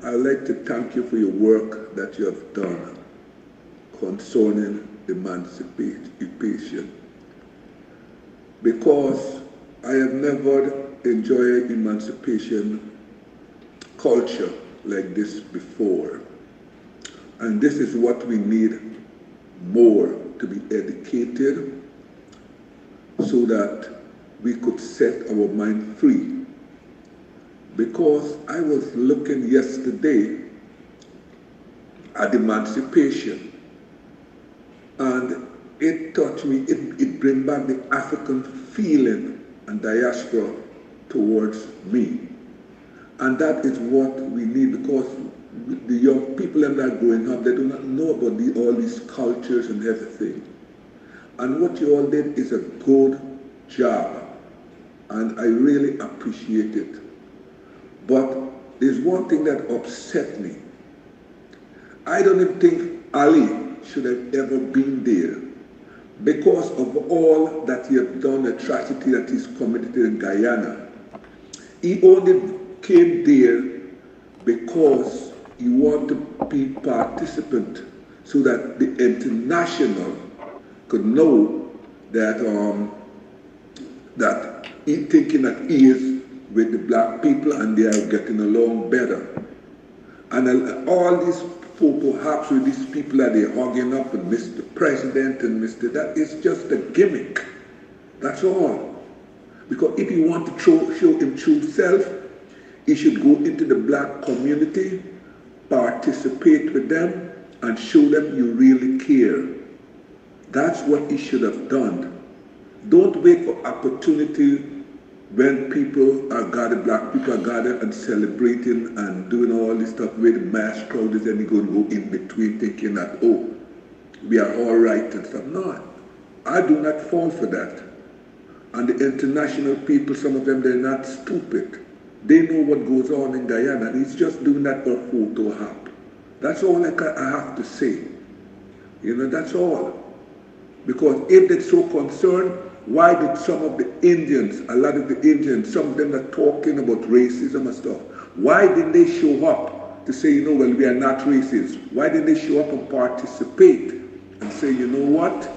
I'd like to thank you for your work that you have done concerning emancipation, because I have never enjoyed emancipation culture like this before. And this is what we need more, to be educated so that we could set our mind free. Because I was looking yesterday at emancipation, and it touched me, it bring back the African feeling and diaspora towards me. And that is what we need, because the young people that are growing up, they do not know about all these cultures and everything. And what you all did is a good job, and I really appreciate it. But there's one thing that upset me. I don't even think Ali should have ever been there, because of all that he has done, the atrocity that he's committed in Guyana. He only came there because he wanted to be participant so that the international could know that that he thinking that he is with the black people and they are getting along better. And all these people, perhaps with these people that they're hugging up and Mr. President and Mr. That, is just a gimmick. That's all. Because if you want to show him true self, he should go into the black community, participate with them, and show them you really care. That's what he should have done. Don't wait for opportunity when people are gathered, black people are gathered and celebrating and doing all this stuff where the mass crowd is, and you're going to go in between thinking that, oh, we are all right and stuff. No, I do not fall for that. And the international people, some of them, they're not stupid. They know what goes on in Guyana, and he's just doing that for a photo op. That's all I have to say. You know, that's all. Because if they're so concerned, why did some of the Indians, a lot of the Indians, some of them are talking about racism and stuff, why didn't they show up to say, you know, well, we are not racist? Why didn't they show up and participate and say, you know what,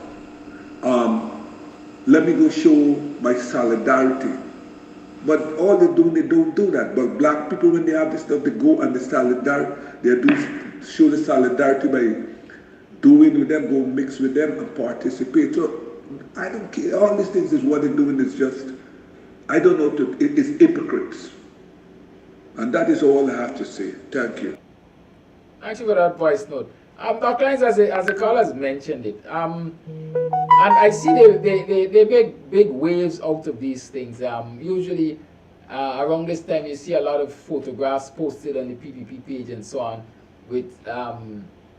let me go show my solidarity? But all they don't do that. But black people, when they have this stuff, they go and they show the solidarity by doing with them, go mix with them and participate. So I don't care. All these things is what they're doing is just, I don't know, it's hypocrites. And that is all I have to say. Thank you. Actually, for that voice note, Dr. Hinds, as the callers mentioned it, and I see they make big waves out of these things. Usually, around this time, you see a lot of photographs posted on the PPP page and so on, with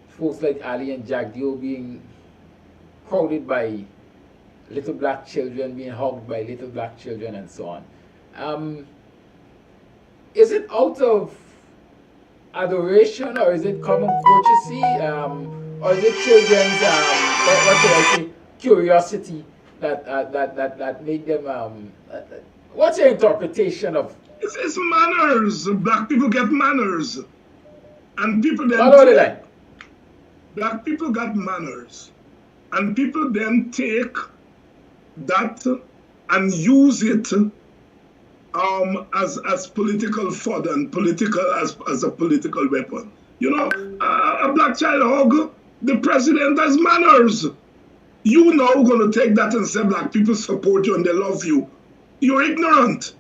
folks like Ali and Jack Dio being crowded by little black children, being hugged by little black children and so on. Is it out of adoration, or is it common courtesy, or is it children's what should I say, curiosity that made them? What's your interpretation of? It's manners. Black people get manners, and people then. Follow the line. Black people got manners, and people then take that and use it as political fodder and as a political weapon. You know, a black child hug the president has manners. You now going to take that and say black people support you and they love you. You're ignorant.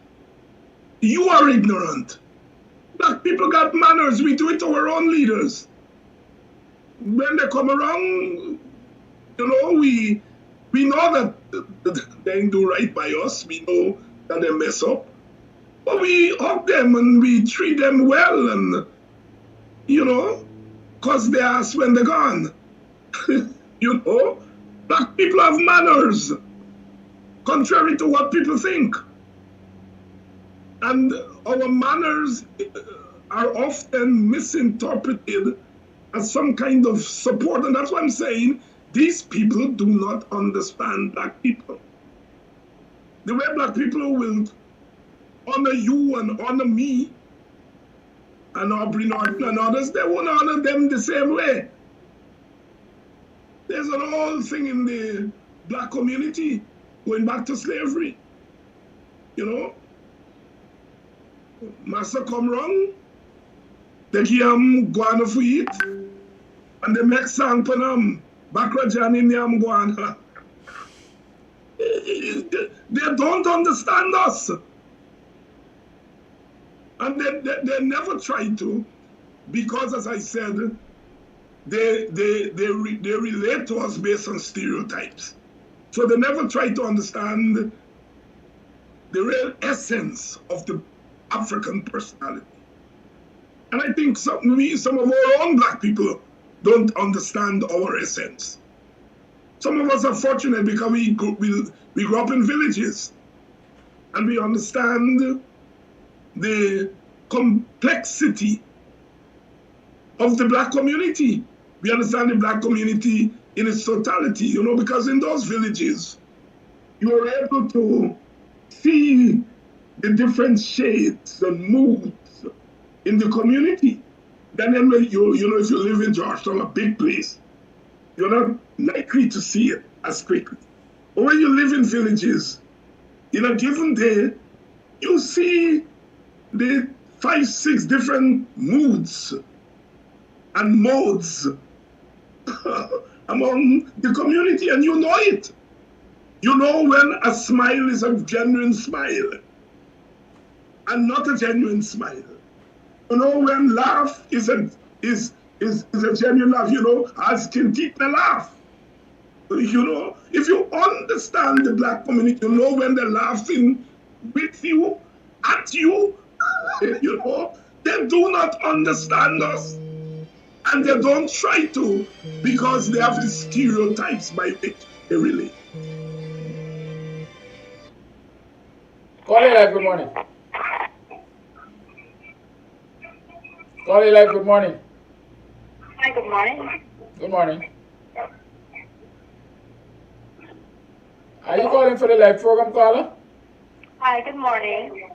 You are ignorant. Black people got manners. We do it to our own leaders. When they come around, you know, we know that they didn't do right by us. We know that they mess up. But we hug them and we treat them well, and you know, cause they ask when they're gone. You know, black people have manners, contrary to what people think. And our manners are often misinterpreted as some kind of support. And that's why I'm saying these people do not understand black people. The way black people will honor you and honor me and Aubrey Norton and others, they won't honor them the same way. There's an old thing in the black community going back to slavery. You know, Master come wrong, they give him Guyana for eat, and they make song for them, Bakrajan in the Guyana. They don't understand us. And they never try to, because as I said, they relate to us based on stereotypes. So they never try to understand the real essence of the African personality. And I think some of our own black people don't understand our essence. Some of us are fortunate because we grew up in villages and we understand the complexity of the black community. We understand the black community in its totality, you know, because in those villages, you are able to see the different shades and moods in the community. Then when if you live in Georgetown, a big place, you're not likely to see it as quickly. But when you live in villages, in a given day, you see the 5-6 different moods and modes among the community, and you know it. You know when a smile is a genuine smile and not a genuine smile. You know when laugh is a genuine laugh. You know, as can keep the laugh. You know, if you understand the black community, you know when they're laughing with you, at you, you know, they do not understand us. And they don't try to, because they have the stereotypes by which they relate. Call live, good morning. Call live, good morning. Hi, good morning. Good morning. Are you calling for the live program, caller? Hi, good morning.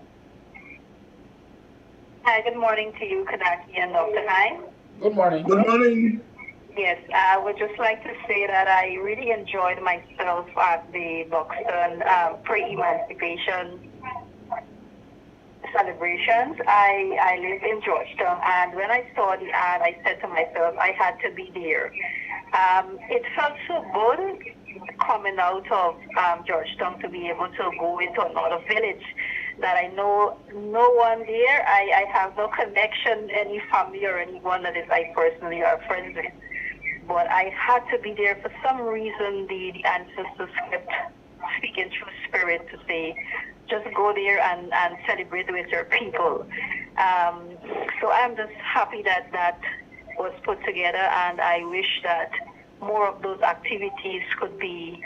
Hi, good morning to you, Kadaki and Dr. Hinds. Good morning. Good morning. Yes, I would just like to say that I really enjoyed myself at the Boxton pre-emancipation celebrations. I live in Georgetown, and when I saw the ad, I said to myself, I had to be there. It felt so good coming out of Georgetown to be able to go into another village that I know no one there. I have no connection, any family or anyone that is I personally are friends with. But I had to be there for some reason. The ancestors kept speaking through spirit to say, just go there and celebrate with your people. So I'm just happy that that was put together, and I wish that more of those activities could be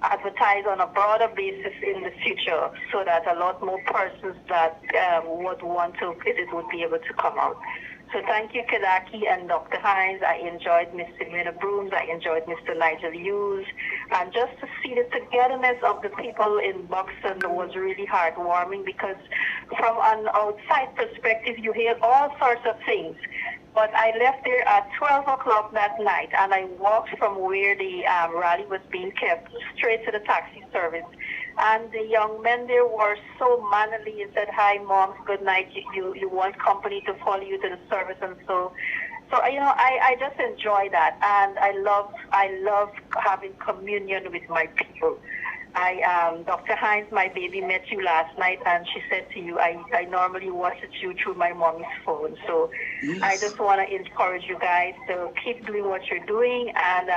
advertised on a broader basis in the future, so that a lot more persons that would want to visit would be able to come out. So thank you, Kadaki and Dr. Hinds. I enjoyed Mr. Mina Brooms. I enjoyed Mr. Nigel Hughes. And just to see the togetherness of the people in Boxton was really heartwarming, because from an outside perspective, you hear all sorts of things. But I left there at 12 o'clock that night, and I walked from where the rally was being kept straight to the taxi service. And the young men there were so mannerly. He said, hi, moms, good night. You want company to follow you to the service. And so you know, I just enjoy that. And I love having communion with my people. Dr. Hinds, my baby, met you last night, and she said to you, I normally watch you through my mommy's phone. So Yes. I just want to encourage you guys to keep doing what you're doing. And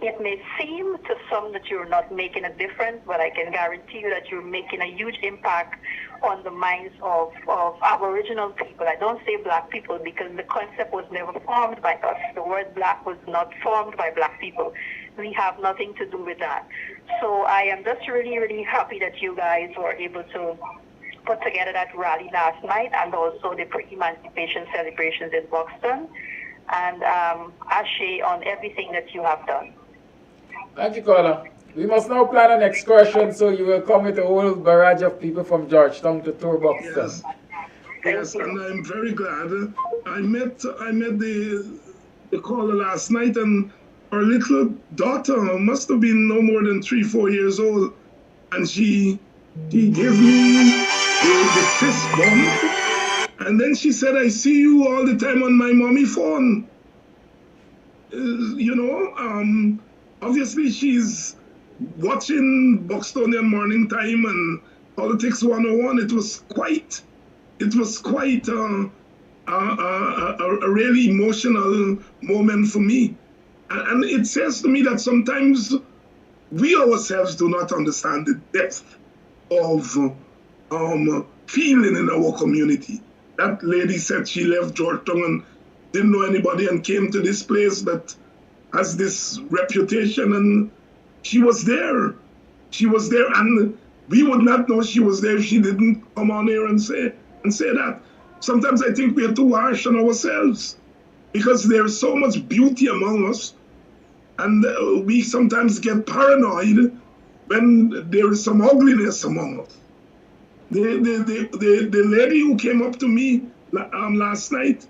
it may seem to some that you're not making a difference, but I can guarantee you that you're making a huge impact on the minds of Aboriginal people. I don't say black people because the concept was never formed by us. The word black was not formed by black people. We have nothing to do with that. So I am just really, really happy that you guys were able to put together that rally last night and also the pre-emancipation celebrations in Boxton. And Ashe on everything that you have done. Thank you, caller. We must now plan an excursion, so you will come with a whole barrage of people from Georgetown to tour Boxton. Yes. Yes, and I'm very glad. I met the caller last night, and our little daughter must have been no more than 3-4 years old, and she gave me the fist bump, and then she said, "I see you all the time on my mommy phone." Obviously she's watching Buxtonian Morning Time and Politics 101. It was quite a really emotional moment for me. And it says to me that sometimes we ourselves do not understand the depth of feeling in our community. That lady said she left Georgetown and didn't know anybody and came to this place that has this reputation, and she was there. She was there, and we would not know she was there if she didn't come on here and say that. Sometimes I think we are too harsh on ourselves because there's so much beauty among us, and we sometimes get paranoid when there is some ugliness among us. The lady who came up to me last night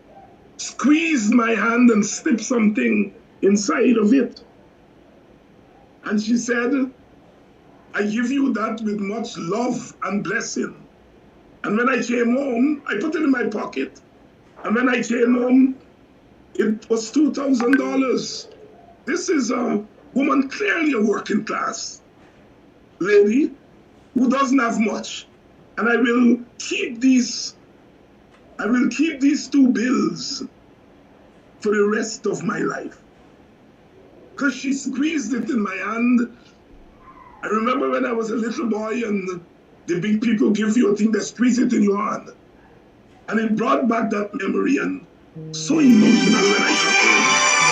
squeezed my hand and slipped something inside of it. And she said, "I give you that with much love and blessing." And when I came home, I put it in my pocket. And when I came home, it was $2,000. This is a woman, clearly a working class lady who doesn't have much. And I will keep these 2 bills for the rest of my life. Because she squeezed it in my hand. I remember when I was a little boy and the big people give you a thing, they squeeze it in your hand. And it brought back that memory, and so emotional when I got home.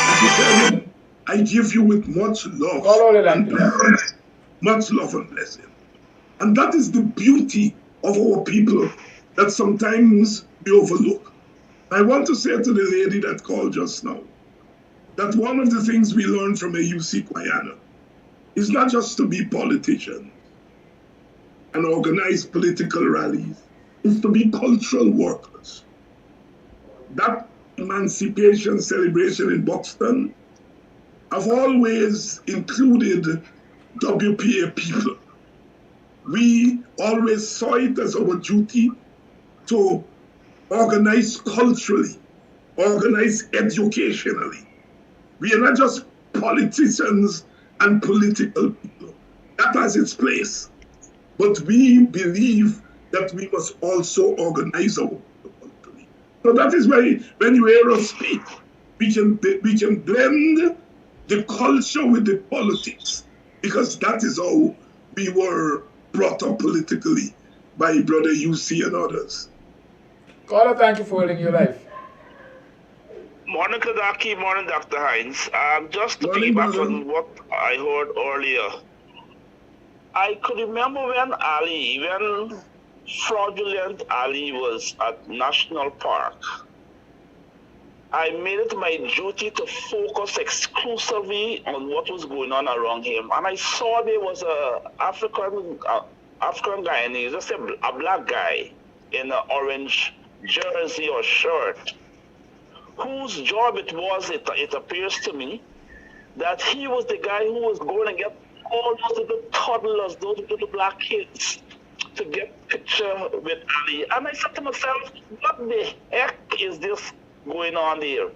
And she said, "I give you with much love and blessing." Much love and blessing. And that is the beauty of our people that sometimes we overlook. I want to say to the lady that called just now, that one of the things we learned from a UC Guyana is not just to be politicians and organize political rallies, it's to be cultural workers. That emancipation celebration in Boxton have always included WPA people. We always saw it as our duty to organize culturally, organize educationally. We are not just politicians and political people. That has its place. But we believe that we must also organize our people culturally. So that is why when you hear us speak, we can blend the culture with the politics, because that is how we were brought up politically by Brother UC and others. Caller, thank you for holding your life. Morning, Kadaki. Morning, Dr. Hinds. Just to Morning, piggyback brother. on what I heard earlier, I could remember when fraudulent Ali was at National Park, I made it my duty to focus exclusively on what was going on around him. And I saw there was a African Guyanese, just a black guy in an orange jersey or shirt, whose job it was, it appears to me, that he was the guy who was going to get all those little toddlers, those little black kids, to get a picture with Ali. And I said to myself, what the heck is this going on there?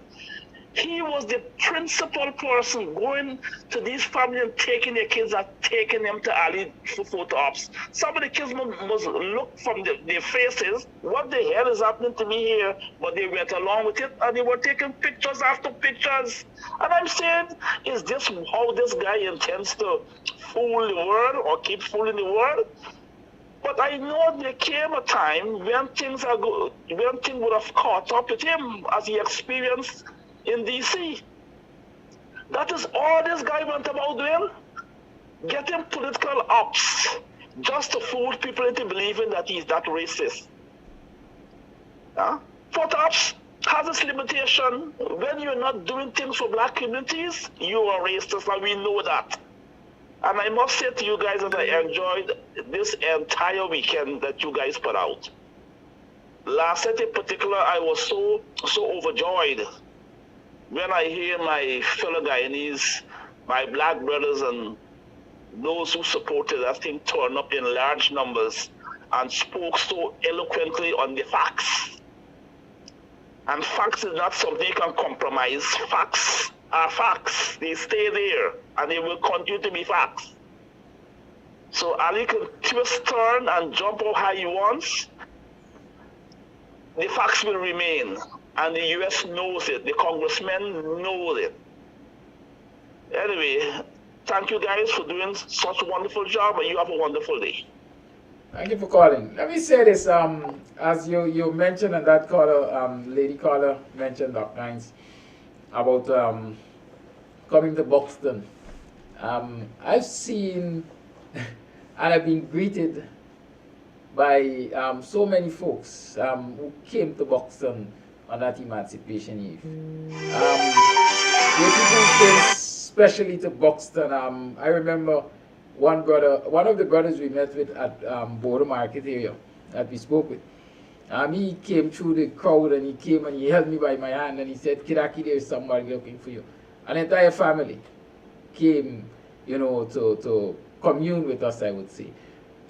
He was the principal person going to these families and taking their kids and taking them to Ali for photo ops. Some of the kids must look from their faces, what the hell is happening to me here? But they went along with it and they were taking pictures after pictures. And I'm saying, is this how this guy intends to fool the world or keep fooling the world? But I know there came a time when things would have caught up with him as he experienced in DC. That is all this guy went about doing, getting political ops just to fool people into believing that he's that racist. Photo ops has its limitation. When you're not doing things for black communities, you are racist, and we know that. And I must say to you guys that I enjoyed this entire weekend that you guys put out. Last night in particular, I was so overjoyed when I hear my fellow Guyanese, my black brothers and those who supported that thing turn up in large numbers and spoke so eloquently on the facts. And facts is not something you can compromise. Facts are facts. They stay there and they will continue to be facts. So Ali can twist, turn and jump how high he wants. The facts will remain. And the US knows it. The congressmen know it. Anyway, thank you guys for doing such a wonderful job, and you have a wonderful day. Thank you for calling. Let me say this, as you mentioned, and that caller, lady caller mentioned, Dr. Hinds, about coming to Boxton. I've seen and I've been greeted by so many folks who came to Boxton on that Emancipation Eve. The people came especially to Boxton. I remember one of the brothers we met with at Border Market area that we spoke with. He came through the crowd and he came and he held me by my hand and he said, "Kidaki, there's somebody looking for you." An entire family came, to commune with us, I would say.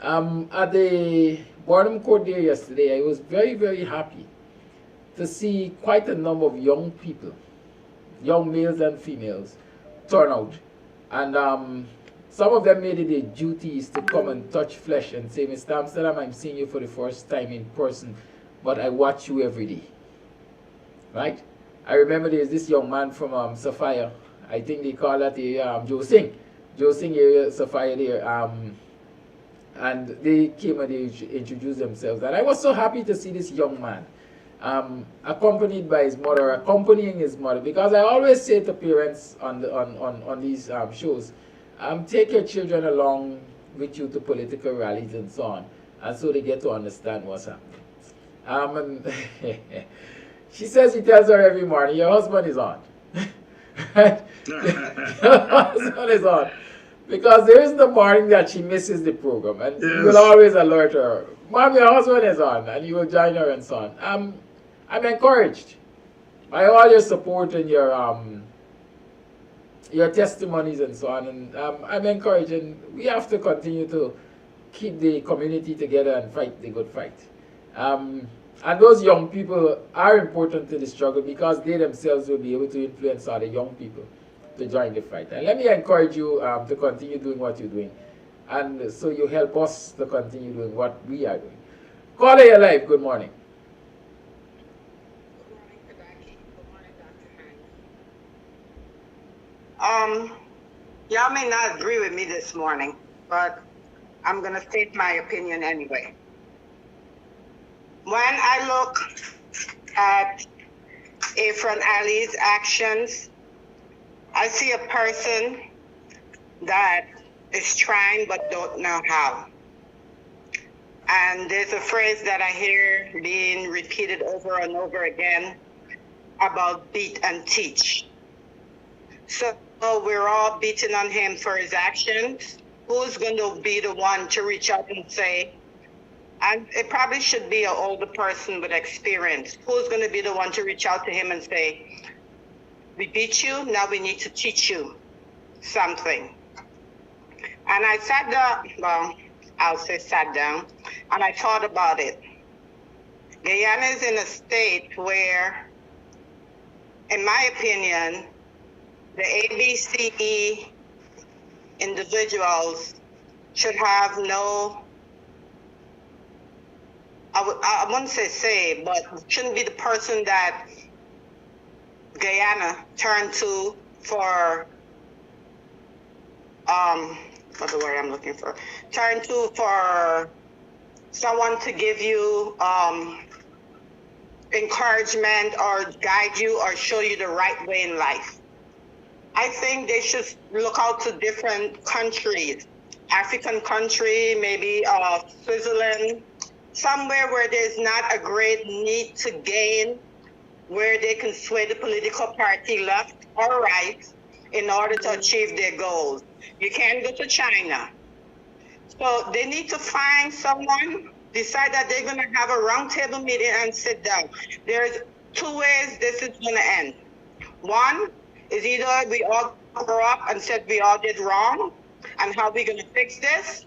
At the Burnham Court there yesterday, I was very, very happy to see quite a number of young people, young males and females, turn out. And some of them made it their duties to come and touch flesh and say, "Mr. Amsterdam, I'm seeing you for the first time in person, but I watch you every day." Right? I remember there's this young man from Sapphire. I think they call that Joe Singh area, Sapphire there. And they came and they introduced themselves. And I was so happy to see this young man accompanied by his mother, accompanying his mother, because I always say to parents on these shows, take your children along with you to political rallies and so on, and so they get to understand what's happening. She says, he tells her every morning, "Your husband is on." Your husband is on. Because there isn't a morning that she misses the program, and you will always alert her, "Mom, your husband is on," and you will join her and so on. I'm encouraged by all your support and your testimonies and so on, and I'm encouraged, and we have to continue to keep the community together and fight the good fight. And those young people are important to the struggle because they themselves will be able to influence other young people to join the fight. And let me encourage you to continue doing what you're doing, and so you help us to continue doing what we are doing. Caller, you're live. Good morning. Good morning, Dr. Hinds. Y'all may not agree with me this morning, but I'm going to state my opinion anyway. When I look at Efron Ali's actions, I see a person that is trying but don't know how. And there's a phrase that I hear being repeated over and over again about beat and teach. So we're all beating on him for his actions. Who's going to be the one to reach out and say, and it probably should be an older person with experience, who's going to be the one to reach out to him and say, "We beat you, now we need to teach you something." And I sat down, sat down, and I thought about it. Guyana is in a state where in my opinion, the ABCE individuals should have no, I wouldn't say, but shouldn't be the person that Guyana turned to for, what's the word I'm looking for? Turn to for someone to give you encouragement or guide you or show you the right way in life. I think they should look out to different countries, African country, maybe Switzerland, somewhere where there's not a great need to gain, where they can sway the political party left or right in order to achieve their goals. You can't go to China. So they need to find someone, decide that they're gonna have a roundtable meeting and sit down. There's two ways this is gonna end. One is either we all grow up and said we all did wrong and how we're gonna fix this,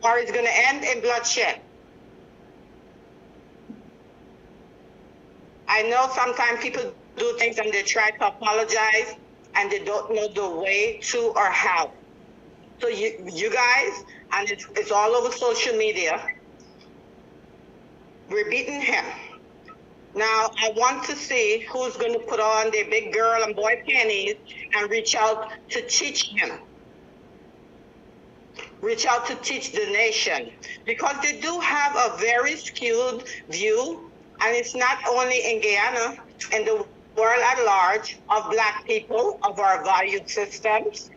or it's gonna end in bloodshed. I know sometimes people do things and they try to apologize and they don't know the way to or how. So you guys, and it's all over social media, we're beating him. Now, I want to see who's going to put on their big girl and boy panties and reach out to teach him. Reach out to teach the nation. Because they do have a very skewed view, and it's not only in Guyana, in the world at large, of Black people, of our value systems,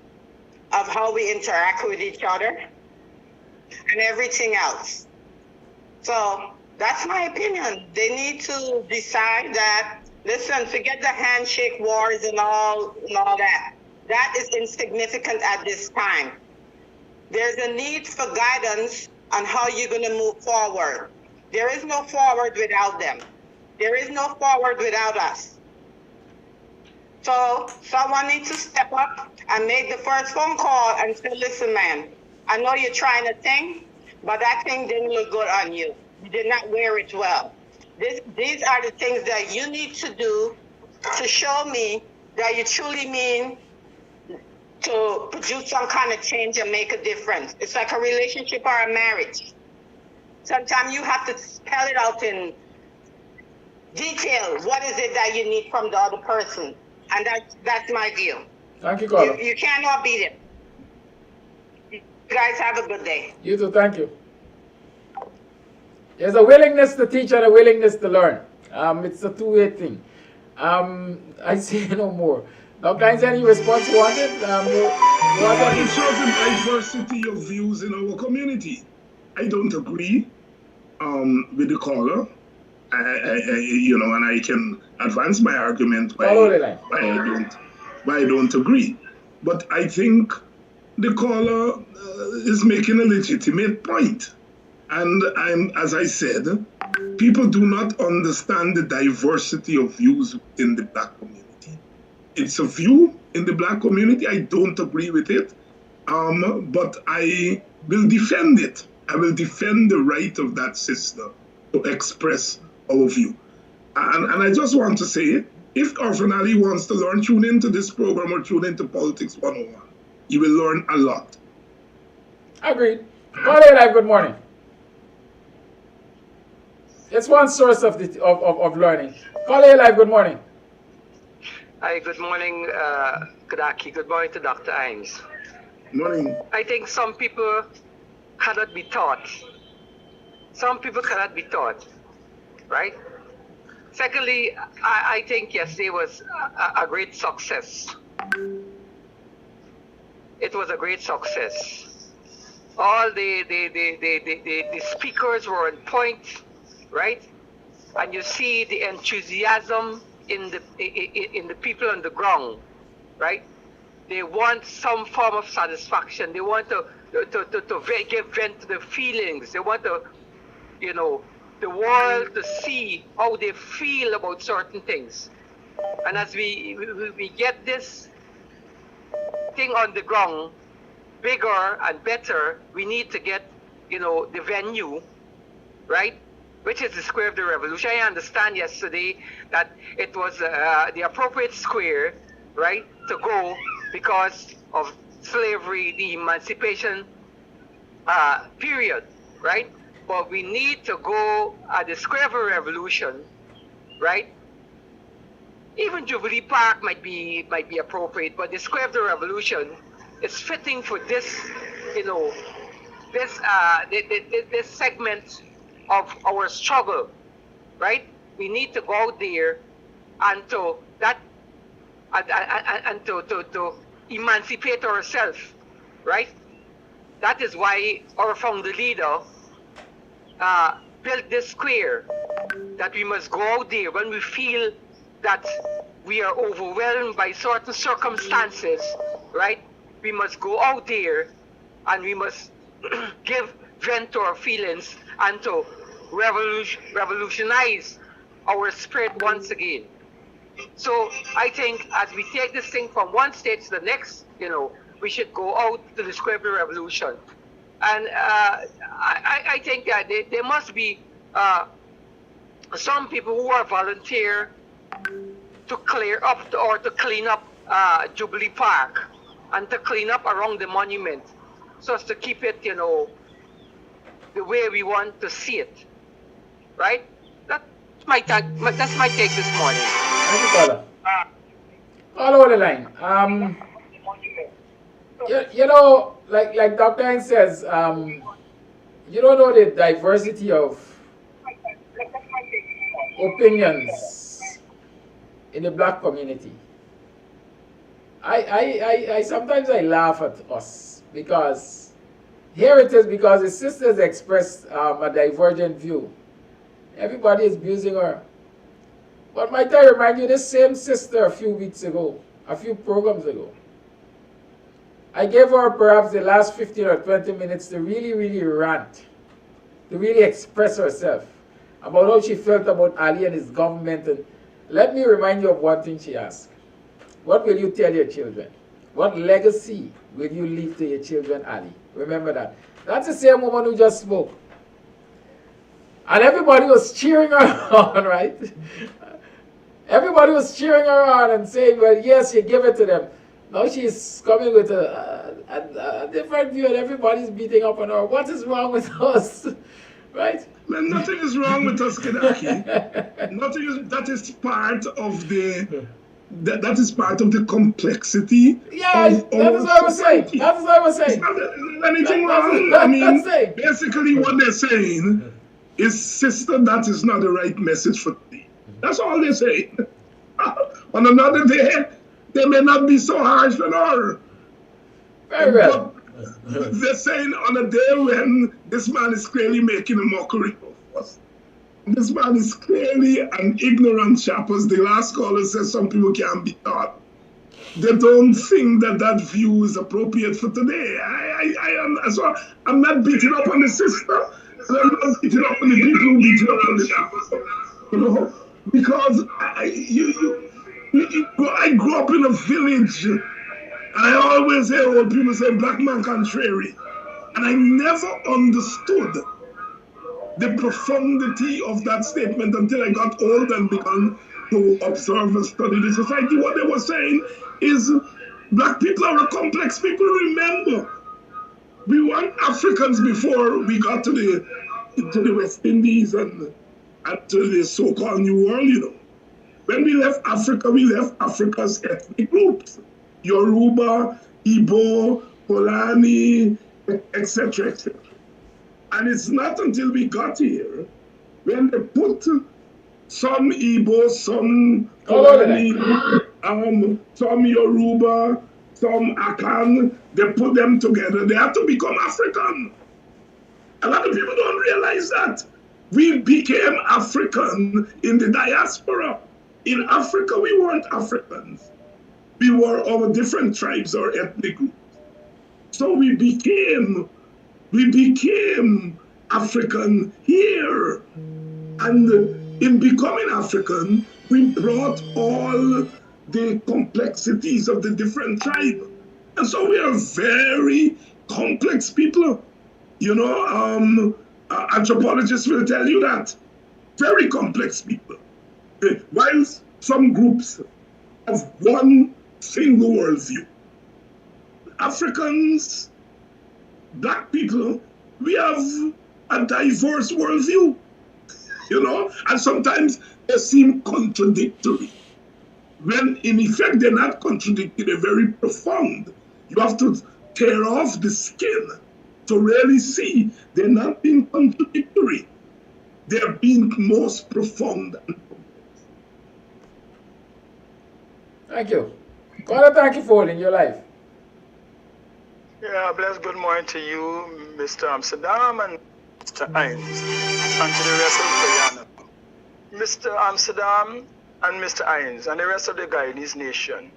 of how we interact with each other, and everything else. So that's my opinion. They need to decide that, listen, forget the handshake wars and all that. That is insignificant at this time. There's a need for guidance on how you're going to move forward. There is no forward without them. There is no forward without us. So someone needs to step up and make the first phone call and say, listen, man, I know you're trying to think, but that thing didn't look good on you. You did not wear it well. These are the things that you need to do to show me that you truly mean to produce some kind of change and make a difference. It's like a relationship or a marriage. Sometimes you have to spell it out in detail. What is it that you need from the other person? And that's my view. Thank you, Carla. You cannot beat it. You guys have a good day. You too, thank you. There's a willingness to teach and a willingness to learn. It's a two-way thing. I say no more. Dr. Hinds, any response you wanted? It shows a diversity of views in our community. I don't agree with the caller. And I can advance my argument why I don't agree. But I think the caller is making a legitimate point. And as I said, people do not understand the diversity of views in the Black community. It's a view in the Black community. I don't agree with it, but I will defend it. I will defend the right of that sister to express our view. And I just want to say, if Orphan Ali wants to learn, tune into this program or tune into Politics 101. You will learn a lot. Agreed. Carla Live, good morning. It's one source of learning. Carla Live, good morning. Hi, good morning, Kadaki. Good morning to Dr. Hinds. Morning. I think some people cannot be taught. Some people cannot be taught, right? Secondly, I think yesterday was a great success. It was a great success. All the speakers were on point, right? And you see the enthusiasm in the people on the ground, right? They want some form of satisfaction. They want to give vent to the feelings. They want to, the world to see how they feel about certain things. And as we get this thing on the ground bigger and better, we need to get, the venue, right? which is the square of the revolution. I understand yesterday that it was the appropriate square, right, to go because of slavery, the emancipation period, right? But we need to go at the square of a revolution, right? Even Jubilee Park might be appropriate, but the square of the revolution is fitting for this, you know, this segment of our struggle, right? We need to go out there and to emancipate ourselves, right? That is why our founder leader built this square, that we must go out there when we feel that we are overwhelmed by certain circumstances, right? We must go out there and we must give vent to our feelings and to revolutionize our spirit once again. So I think as we take this thing from one stage to the next, you know, we should go out to the square of the revolution. And I think that there must be some people who are volunteer to clear up or to clean up Jubilee Park and to clean up around the monument so as to keep it, you know, the way we want to see it, right? That's my take this morning. Thank you, Paula. All over the line. You know, like Dr. Hinds says, you don't know the diversity of opinions in the black community. I sometimes I laugh at us because here it is because the sisters expressed a divergent view. Everybody is abusing her. But might I remind you, this same sister a few weeks ago, a few programs ago, I gave her perhaps the last 15 or 20 minutes to really rant, to really express herself about how she felt about Ali and his government. And let me remind you of one thing she asked. What will you tell your children? What legacy will you leave to your children, Ali? Remember that. That's the same woman who just spoke. And everybody was cheering her on, right? Everybody was cheering her on and saying, well, yes, you give it to them. Now she's coming with a different view and everybody's beating up on her. What is wrong with us? Right? Man, nothing is wrong with us, Kedaki. That is part of the complexity. Yeah, that is what I was saying. That is what I was saying. There's anything wrong. I mean, basically what they're saying is, sister, that is not the right message for me. That's all they're saying. On another day, they may not be so harsh on her. Very well. But they're saying on a day when this man is clearly making a mockery of us. This man is clearly an ignorant chap, as the last caller says, some people can't be taught. They don't think that view is appropriate for today. So I'm not beating up on the sister. I'm not beating up on the people who beat up on the sister. You know, because I grew up in a village. I always hear old people say black man contrary. And I never understood the profundity of that statement until I got old and began to observe and study the society. What they were saying is black people are a complex people. Remember, we were Africans before we got to the West Indies and to the so-called New World, you know. When we left Africa's ethnic groups. Yoruba, Igbo, Fulani, etc., etc. And it's not until we got here, when they put some Igbo, some Fulani, some Yoruba, some Akan, they put them together, they have to become African. A lot of people don't realize that. We became African in the diaspora. In Africa, we weren't Africans. We were our different tribes or ethnic groups. So we became African here. And in becoming African, we brought all the complexities of the different tribes. And so we are very complex people. You know, anthropologists will tell you that. very complex people. Whilst some groups have one single worldview, Africans, black people, we have a diverse worldview, you know, and sometimes they seem contradictory. When in effect they're not contradictory, they're very profound. You have to tear off the skin to really see they're not being contradictory. They're being most profound and complex. Thank you. God, thank you for holding your life. Yeah, bless good morning to you, Mr. Amsterdam and Mr. Hinds, and to the rest of Guyana. Mr. Amsterdam and Mr. Hinds and the rest of the Guyanese nation.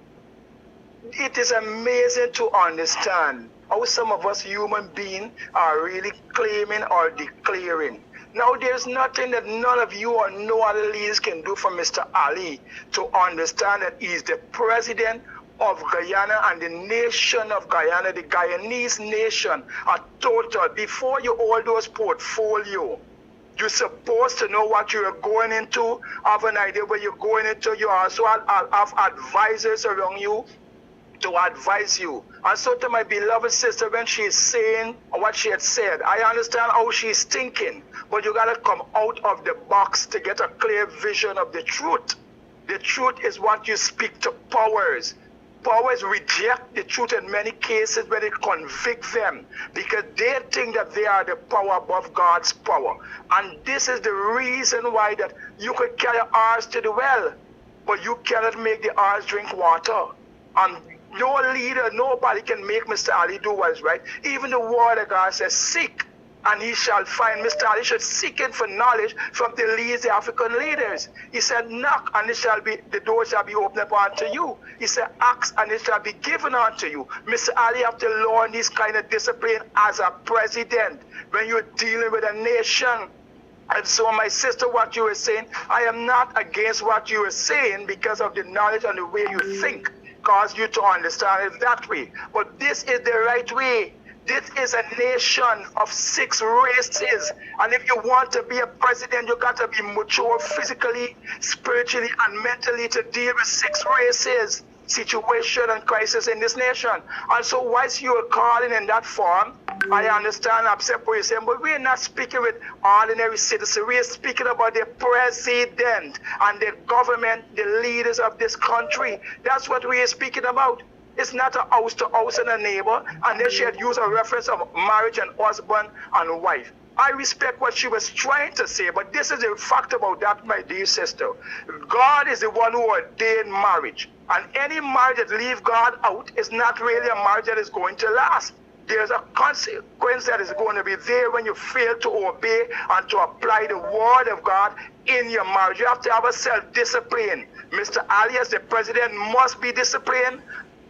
It is amazing to understand how some of us human beings are really claiming or declaring. Now, there's nothing that none of you or no other leaders can do for Mr. Ali to understand that he's the president of Guyana and the nation of Guyana, the Guyanese nation, a total. Before you hold those portfolio, you're supposed to know what you're going into, have an idea where you're going into. You also have advisors around you to advise you. And so to my beloved sister, when she's saying what she had said, I understand how she's thinking, but you gotta come out of the box to get a clear vision of the truth. The truth is what you speak to powers. Powers reject the truth in many cases when it convict them because they think that they are the power above God's power. And this is the reason why that you could carry ours to the well, but you cannot make the ours drink water. And no leader, nobody can make Mr. Ali do what is right. Even the word of God says, seek and he shall find. Mr. Ali should seek it for knowledge from the leaders, the African leaders. He said, knock and the door shall be opened up unto you. He said, ask and it shall be given unto you. Mr. Ali have to learn this kind of discipline as a president when you're dealing with a nation. And so, my sister, what you were saying, I am not against what you were saying because of the knowledge and the way you think cause you to understand it that way. But this is the right way. This is a nation of 6 races. And if you want to be a president, you got to be mature physically, spiritually, and mentally to deal with 6 races, situation and crisis in this nation. And so whilst you are calling in that form, I understand, accept what you're saying, but we're not speaking with ordinary citizens. We're speaking about the president and the government, the leaders of this country. That's what we are speaking about. It's not a house to house and a neighbor, and then she had used a reference of marriage and husband and wife. I respect what she was trying to say, but this is the fact about that, my dear sister. God is the one who ordained marriage, and any marriage that leaves God out is not really a marriage that is going to last. There's a consequence that is going to be there when you fail to obey and to apply the word of God in your marriage. You have to have a self-discipline. Mr. Ali, as the president, must be disciplined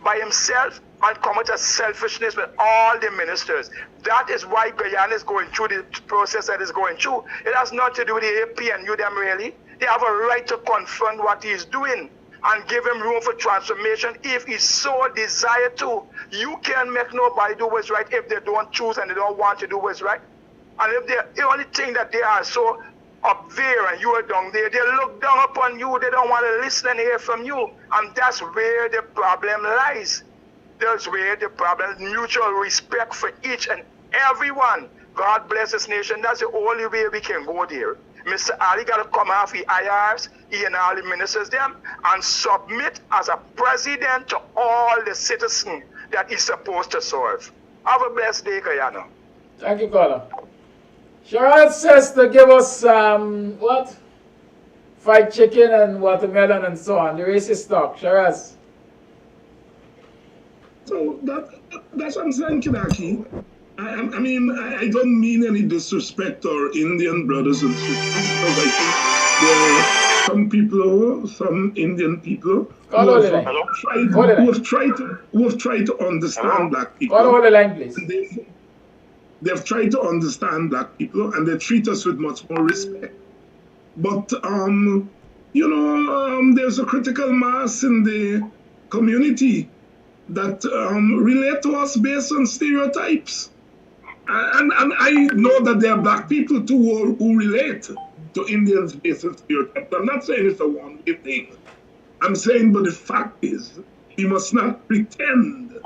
by himself and commit a selfishness with all the ministers. That is why Guyana is going through the process that is going through. It has nothing to do with the AP and you them really. They have a right to confront what he is doing and give him room for transformation if he so desire to. You can't make nobody do what's right if they don't choose and they don't want to do what's right. And if they're the only thing that they are so up there and you are down there, they look down upon you, they don't want to listen and hear from you. And that's where the problem lies. That's where the problem is. Mutual respect for each and everyone. God bless this nation. That's the only way we can go there. Mr. Ali got to come off the IRs, he and all the ministers them, and submit as a president to all the citizens that he's supposed to serve. Have a blessed day, Guyana. Thank you, caller. Cheryl says to give us what? Fried chicken and watermelon and so on. The racist talk. Cheryl. So that's what I'm saying, Kinaki. I mean, I don't mean any disrespect to our Indian brothers and sisters, because I think there are some people, some Indian people who have tried to understand black people. Hold the line, please. They've tried to understand black people and they treat us with much more respect. But, there's a critical mass in the community that relate to us based on stereotypes. And I know that there are black people too who relate. to Indians based on stereotypes. I'm not saying it's a one-way thing. I'm saying, but the fact is, we must not pretend.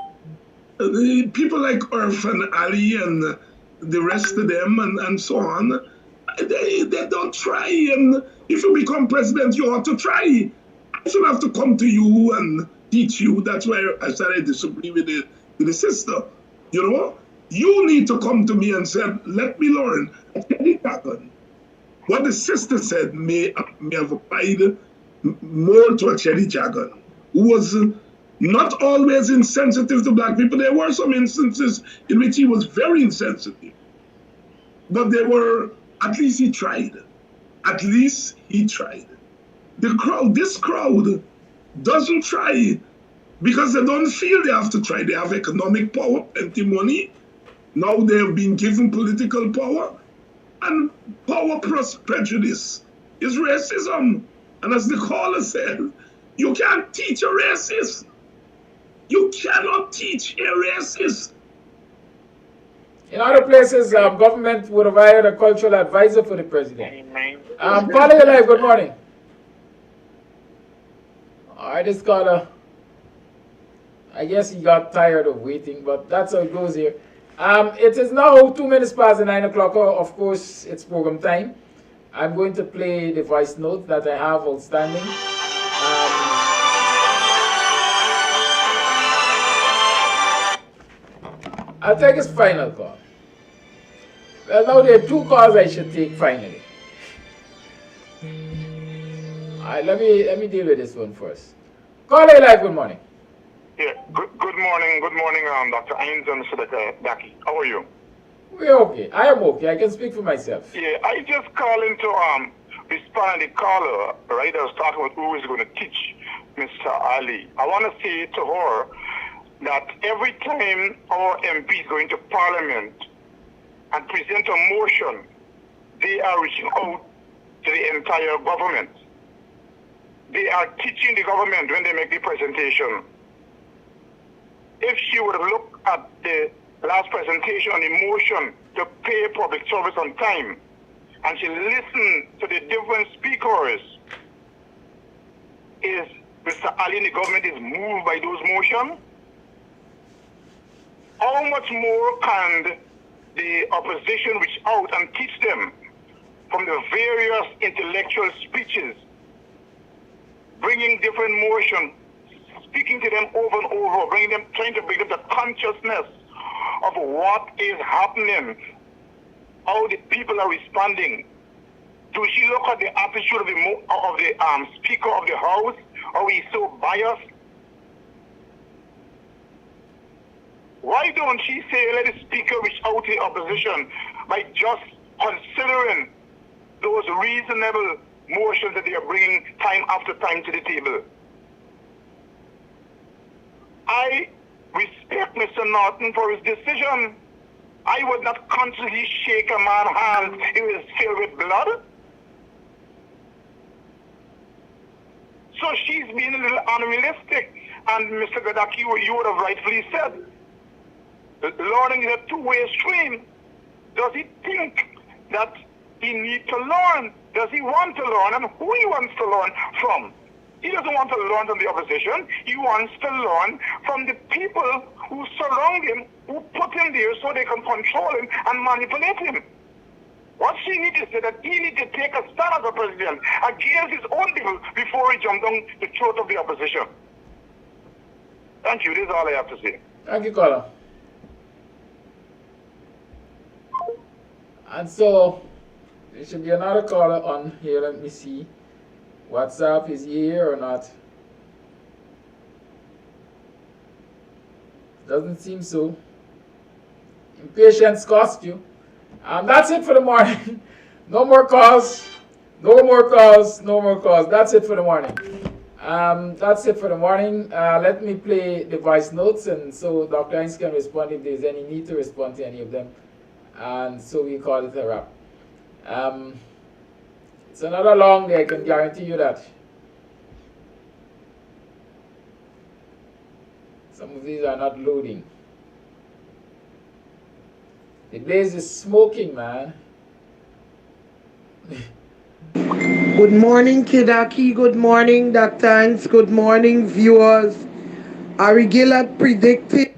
People like Irf and Ali and the rest of them and so on, they don't try. And if you become president, you ought to try. I should have to come to you and teach you. That's why I started to disagree with the sister. You know, you need to come to me and say, let me learn. What the sister said may have applied more to a Cherry Jagan, who was not always insensitive to black people. There were some instances in which he was very insensitive. But there were, at least he tried. At least he tried. The crowd, this crowd, doesn't try because they don't feel they have to try. They have economic power, plenty money. Now they have been given political power. And power plus prejudice is racism. And as the caller said, you can't teach a racist. You cannot teach a racist. In other places, government would have hired a cultural advisor for the president. Caller, you're live. Good morning. All right, this caller, I guess he got tired of waiting, but that's how it goes here. It is now 2 minutes past the 9 o'clock. Of course, it's program time. I'm going to play the voice note that I have outstanding. I'll take his final call. Well, now there are 2 calls I should take finally. All right, let me deal with this one first. Caller live, good morning. Yeah, good morning, Dr. Hinds and Mr. Daki. How are you? We're okay. I am okay. I can speak for myself. Yeah, I just calling to respond to the caller, right? I was talking about who is going to teach Mr. Ali. I want to say to her that every time our MP is going to Parliament and present a motion, they are reaching out to the entire government. They are teaching the government when they make the presentation. If she would have looked at the last presentation on the motion to pay public service on time, and she listened to the different speakers, is Mr. Ali and the government is moved by those motions? How much more can the opposition reach out and teach them from the various intellectual speeches, bringing different motions, speaking to them over and over, trying to bring them the consciousness of what is happening, how the people are responding. Do she look at the attitude of the Speaker of the House? Are we so biased? Why don't she say, let the Speaker reach out to the opposition by just considering those reasonable motions that they are bringing time after time to the table? I respect Mr. Norton for his decision. I would not consciously shake a man's hand who is filled with blood. So she's being a little unrealistic. And Mr. Gadaki, you would have rightfully said, learning is a two-way stream. Does he think that he needs to learn? Does he want to learn? And who he wants to learn from? He doesn't want to learn from the opposition. He wants to learn from the people who surround him, who put him there so they can control him and manipulate him. What she needs to say that he needs to take a stand as a president against his own people before he jumps down the throat of the opposition. Thank you. This is all I have to say. Thank you, caller. And so, there should be another caller on here. Let me see. WhatsApp, is he here or not? Doesn't seem so. Impatience cost you. That's it for the morning. No more calls. No more calls. No more calls. That's it for the morning. That's it for the morning. Let me play the voice notes, and so Dr. Hinds can respond if there's any need to respond to any of them. And so we call it a wrap. It's another long day, I can guarantee you that. Some of these are not loading. The blaze is smoking, man. Good morning, Kidaki. Good morning, Dr. Hinds. Good morning, viewers. Arigil had predicted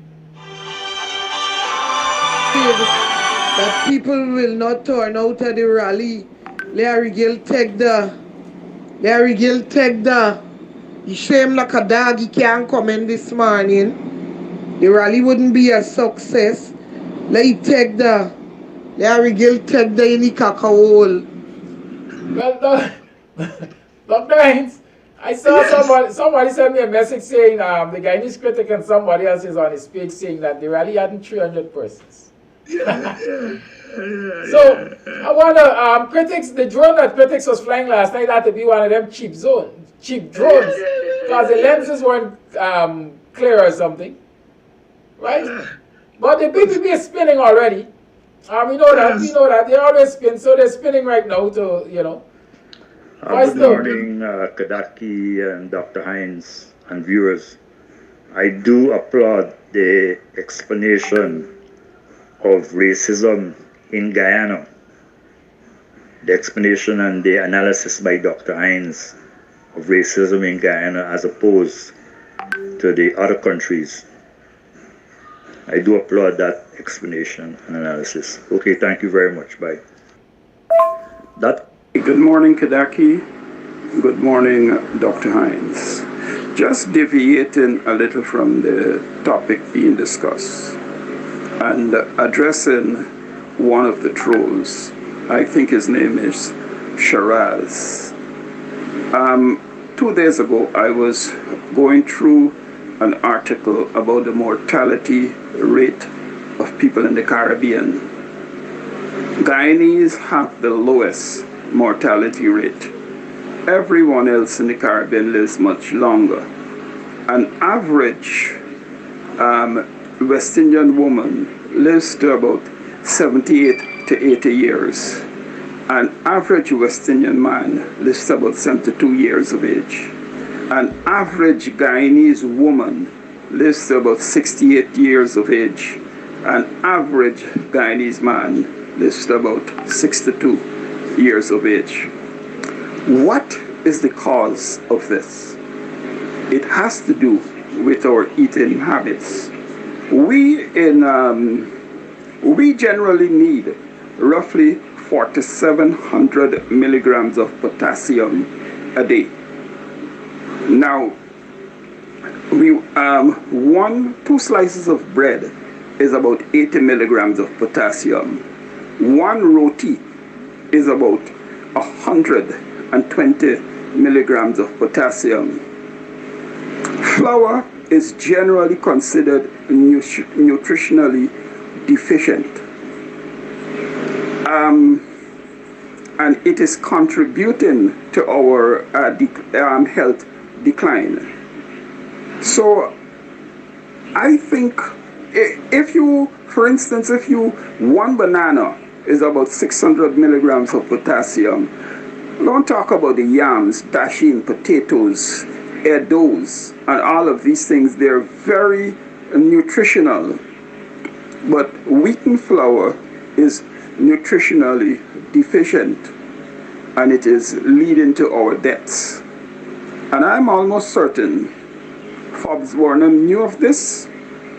that people will not turn out at the rally. Arigil take he shame like a dog, he can't come in this morning. The rally wouldn't be a success. Arigil take the in the cacao. Well, Dr. Hinds, I saw somebody sent me a message saying the Guyanese critic and somebody else is on his page saying that the rally hadn't 300 persons. So I wonder, critics, the drone that critics was flying last night had to be one of them cheap drones because the lenses weren't clear or something, right? But the BBB is spinning already. We know that they always spin, so they're spinning right now to Good morning, Kadaki and Dr. Hinds and viewers. I do applaud the explanation of racism in Guyana, the explanation and the analysis by Dr. Hinds of racism in Guyana as opposed to the other countries. I do applaud that explanation and analysis. Okay, thank you very much. Bye. Good morning, Kadaki. Good morning, Dr. Hinds. Just deviating a little from the topic being discussed and addressing one of the trolls. I think his name is Shiraz. 2 days ago, I was going through an article about the mortality rate of people in the Caribbean. Guyanese have the lowest mortality rate. Everyone else in the Caribbean lives much longer. An average West Indian woman lives to about 78 to 80 years. An average West Indian man lives to about 72 years of age. An average Guyanese woman lives to about 68 years of age. An average Guyanese man lives to about 62 years of age. What is the cause of this? It has to do with our eating habits. We generally need roughly 4,700 milligrams of potassium a day. Now, 2 slices of bread is about 80 milligrams of potassium. 1 roti is about 120 milligrams of potassium. Flour is generally considered nutritionally deficient. And it is contributing to our health decline. So I think if you, for instance, one banana is about 600 milligrams of potassium. Don't talk about the yams, dasheen, potatoes, edos, and all of these things. They're very nutritional. But wheaten flour is nutritionally deficient, and it is leading to our deaths. And I'm almost certain Forbes Warner knew of this,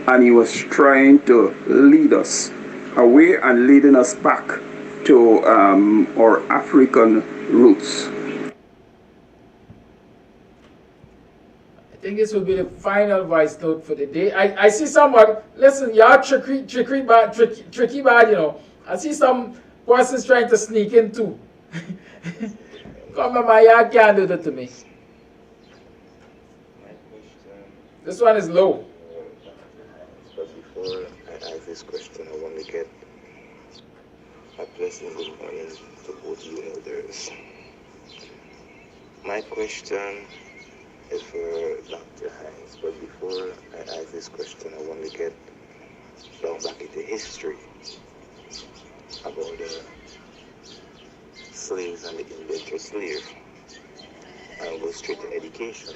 and he was trying to lead us away and leading us back to our African roots. I think this will be the final voice note for the day. I see somebody, listen, y'all tricky bad, you know. I see some persons trying to sneak in too. Come on, my y'all can't do that to me. This one is low. But before I ask this question, I want to get a blessing good morning to both you elders. My question is for Dr. Hinds, but before I ask this question, I want to get down back into history about the slaves and the indentured slave, and go straight to education.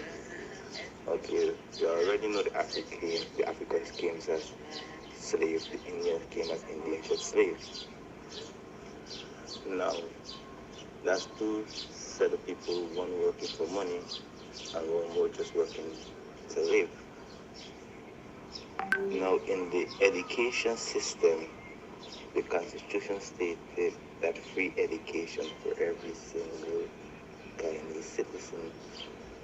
Okay, you already know the Africans came as slaves, the Indians came as indentured slaves. Now, That's two set of people, one working for money and one more just working to live. Now, in the education system, the Constitution stated that free education for every single Guyanese citizen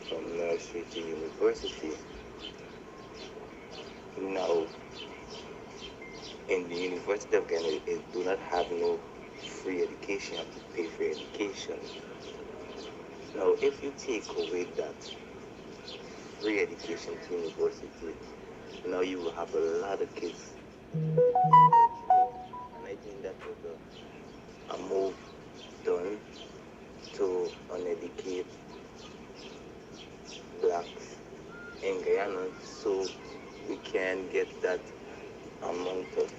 from nursery to university. Now, in the University of Guyana, it do not have no free education. You have to pay for education. Now, if you take away that free education to university, now you will have a lot of kids. And I think that was a move done to uneducate blacks in Guyana, so we can get that amount of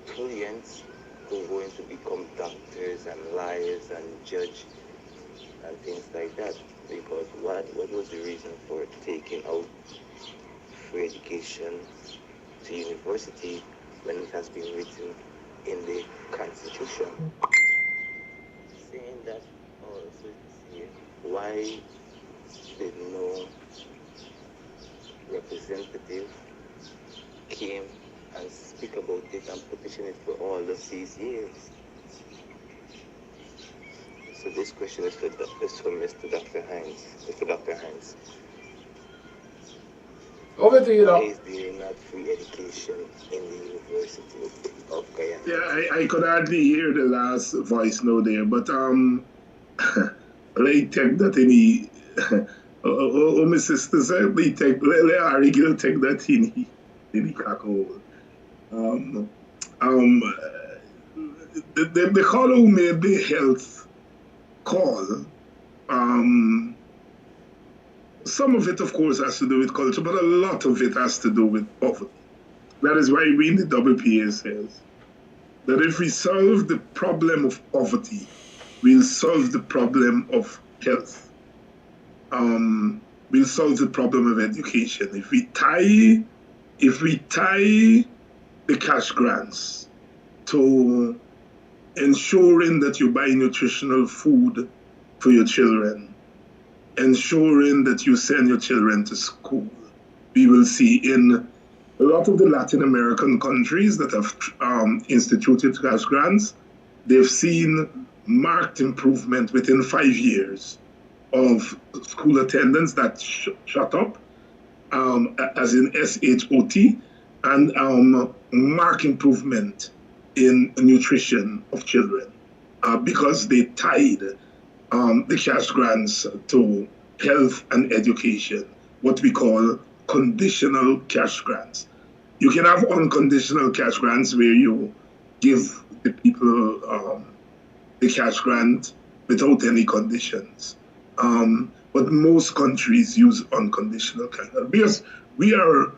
students who are going to become doctors and lawyers and judge and things like that. Because what was the reason for taking out free education to university when it has been written in the Constitution? Saying that also, why did no representative came and speak about it and petition it for all of these years? So this question is for Mr. Dr. Hinds. Mr. Dr. Hinds. Over to you, Why is there not free education in the University of Guyana? Yeah, I could hardly hear the last voice note there, but I take that any my sister said we take let Ariel take that in the cackle. The call who made the health call, some of it, of course, has to do with culture, but a lot of it has to do with poverty. That is why we in the WPA says that if we solve the problem of poverty, we'll solve the problem of health. We'll solve the problem of education. If we tie the cash grants to ensuring that you buy nutritional food for your children, ensuring that you send your children to school, we will see in a lot of the Latin American countries that have instituted cash grants, they've seen marked improvement within 5 years of school attendance that shot up, as in SHOT, and marked improvement in nutrition of children because they tied the cash grants to health and education, what we call conditional cash grants. You can have unconditional cash grants where you give the people the cash grant without any conditions. But most countries use unconditional cash grants because we are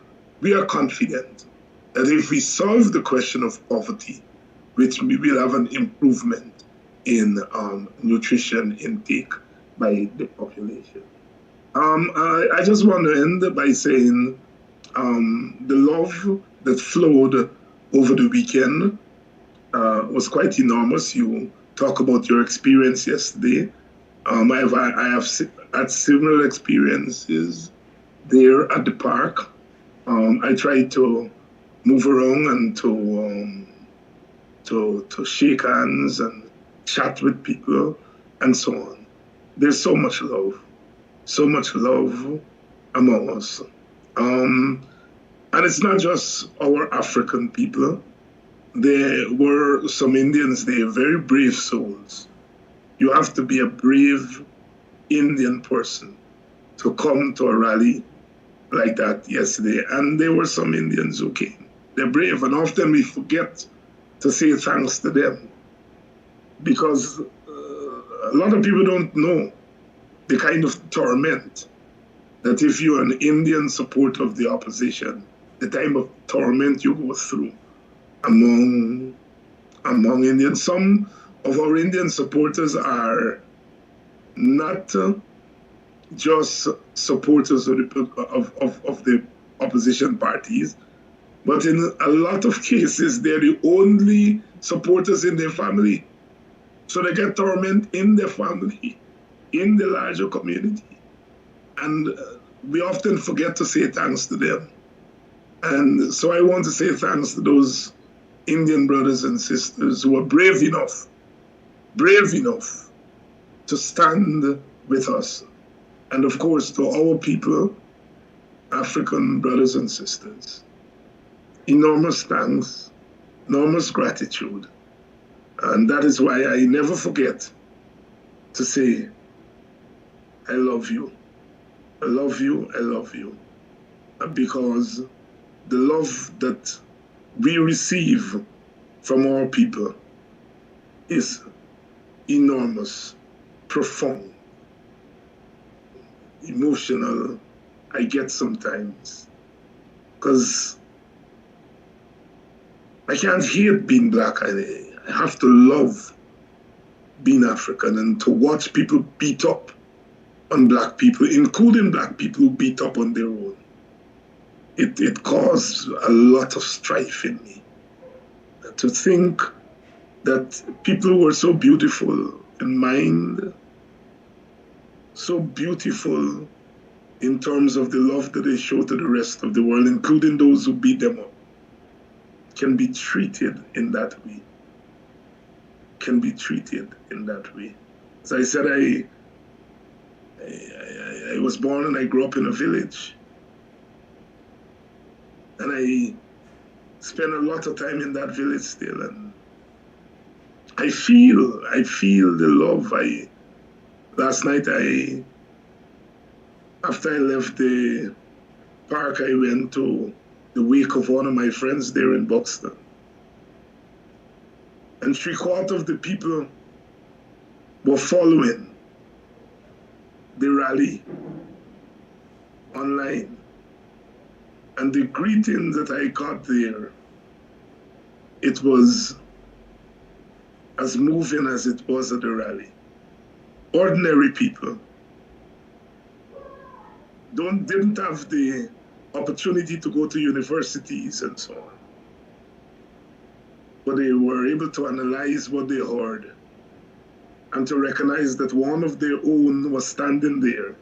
confident that if we solve the question of poverty, which we will have an improvement in nutrition intake by the population. I just want to end by saying the love that flowed over the weekend was quite enormous. You talk about your experience yesterday. I have had similar experiences there at the park. I tried to move around and to shake hands and chat with people and so on. There's so much love among us. And it's not just our African people. There were some Indians there, very brave souls. You have to be a brave Indian person to come to a rally like that yesterday. And there were some Indians who came. They're brave, and often we forget to say thanks to them because a lot of people don't know the kind of torment that if you're an Indian supporter of the opposition, the type of torment you go through among Indians. Some of our Indian supporters are not just supporters of the opposition parties, but in a lot of cases, they're the only supporters in their family. So they get torment in their family, in the larger community. And we often forget to say thanks to them. And so I want to say thanks to those Indian brothers and sisters who are brave enough to stand with us. And of course, to our people, African brothers and sisters, enormous thanks, enormous gratitude. And that is why I never forget to say, I love you. I love you, I love you. Because the love that we receive from our people is enormous, profound, emotional, I get sometimes. Because I can't hate being black. I have to love being African, and to watch people beat up on black people, including black people who beat up on their own. It caused a lot of strife in me. To think that people who were so beautiful in mind, so beautiful in terms of the love that they show to the rest of the world, including those who beat them up, can be treated in that way. Can be treated in that way. As I said, I was born and I grew up in a village. And I spend a lot of time in that village still. And I feel the love. Last night, after I left the park, I went to the wake of one of my friends there in Boxton. And 3/4 of the people were following the rally online. And the greeting that I got there, it was as moving as it was at the rally. Ordinary people didn't have the opportunity to go to universities and so on. But they were able to analyze what they heard and to recognize that one of their own was standing there.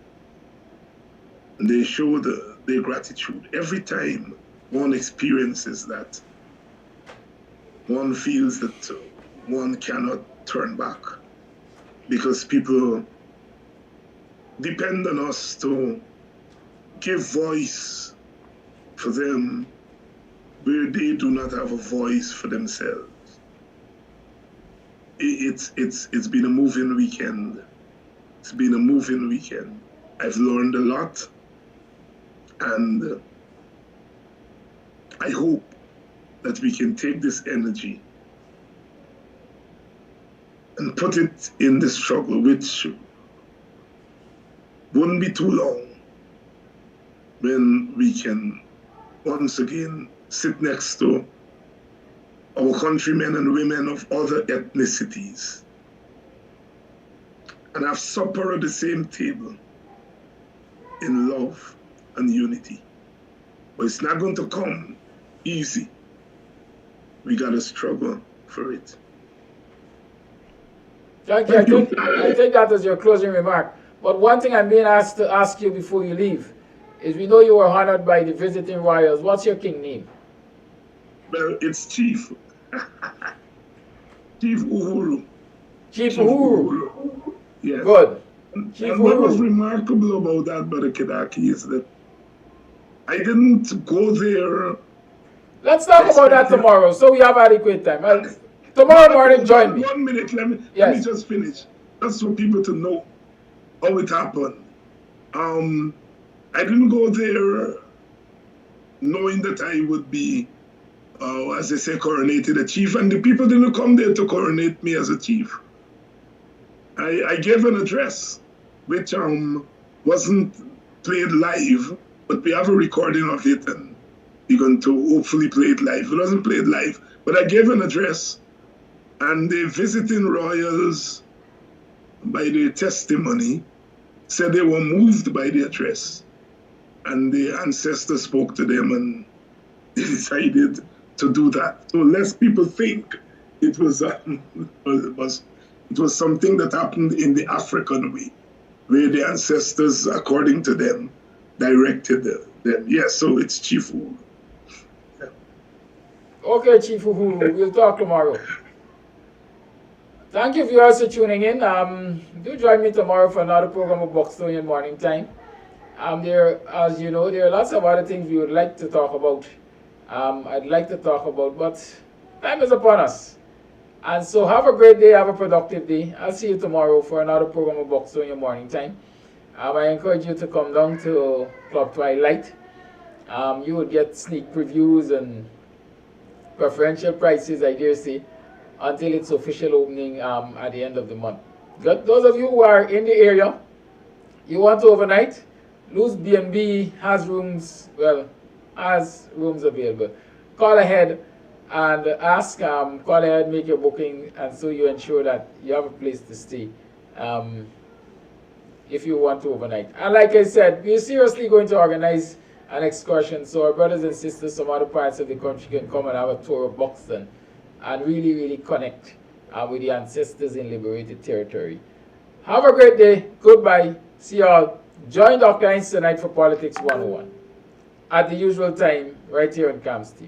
And they showed their gratitude. Every time one experiences that, one feels that one cannot turn back, because people depend on us to give voice for them where they do not have a voice for themselves. It's been a moving weekend. It's been a moving weekend. I've learned a lot, and I hope that we can take this energy and put it in the struggle, which wouldn't be too long, when we can once again sit next to our countrymen and women of other ethnicities and have supper at the same table in love and unity. But it's not going to come easy. We got to struggle for it. Thank you. I take that as your closing remark. But one thing I'm being asked to ask you before you leave is, we know you were honored by the visiting royals. What's your king name? Well, it's Chief. Chief Uhuru. Chief Uhuru. Yes. Good. Chief and what was remarkable about that, Brother Kedaki, is that I didn't go there. Let's talk about that tomorrow, so we have adequate time. Tomorrow morning, join me. 1 minute, let me just finish. Just for people to know how it happened. I didn't go there knowing that I would be, as they say, coronated a chief, and the people didn't come there to coronate me as a chief. I gave an address, which wasn't played live, but we have a recording of it, and we're going to hopefully play it live. It wasn't played live, but I gave an address, and the visiting royals, by their testimony, said they were moved by the address, and the ancestors spoke to them, and they decided to do that. So less people think it was It was something that happened in the African way, where the ancestors, according to them, directed them. Yes, so it's Chief Uhuru. Okay, Chief Uhuru, we'll talk tomorrow. Thank you viewers for tuning in. Do join me tomorrow for another program of Buxtonian Morning Time. As you know, there are lots of other things we would like to talk about. I'd like to talk about, but time is upon us. And so have a great day, have a productive day. I'll see you tomorrow for another program of Buxtonian Morning Time. I encourage you to come down to Club Twilight. You would get sneak previews and preferential prices, I dare say, until its official opening at the end of the month. Those of you who are in the area, you want to overnight, Luz B&B has rooms, has rooms available. Call ahead and ask, call ahead, make your booking, and so you ensure that you have a place to stay if you want to overnight. And like I said, we're seriously going to organize an excursion so our brothers and sisters from other parts of the country can come and have a tour of Boxton and really, really connect with the ancestors in liberated territory. Have a great day. Goodbye. See y'all. Join Dr. Hinds tonight for Politics 101 at the usual time right here on Kams Tv.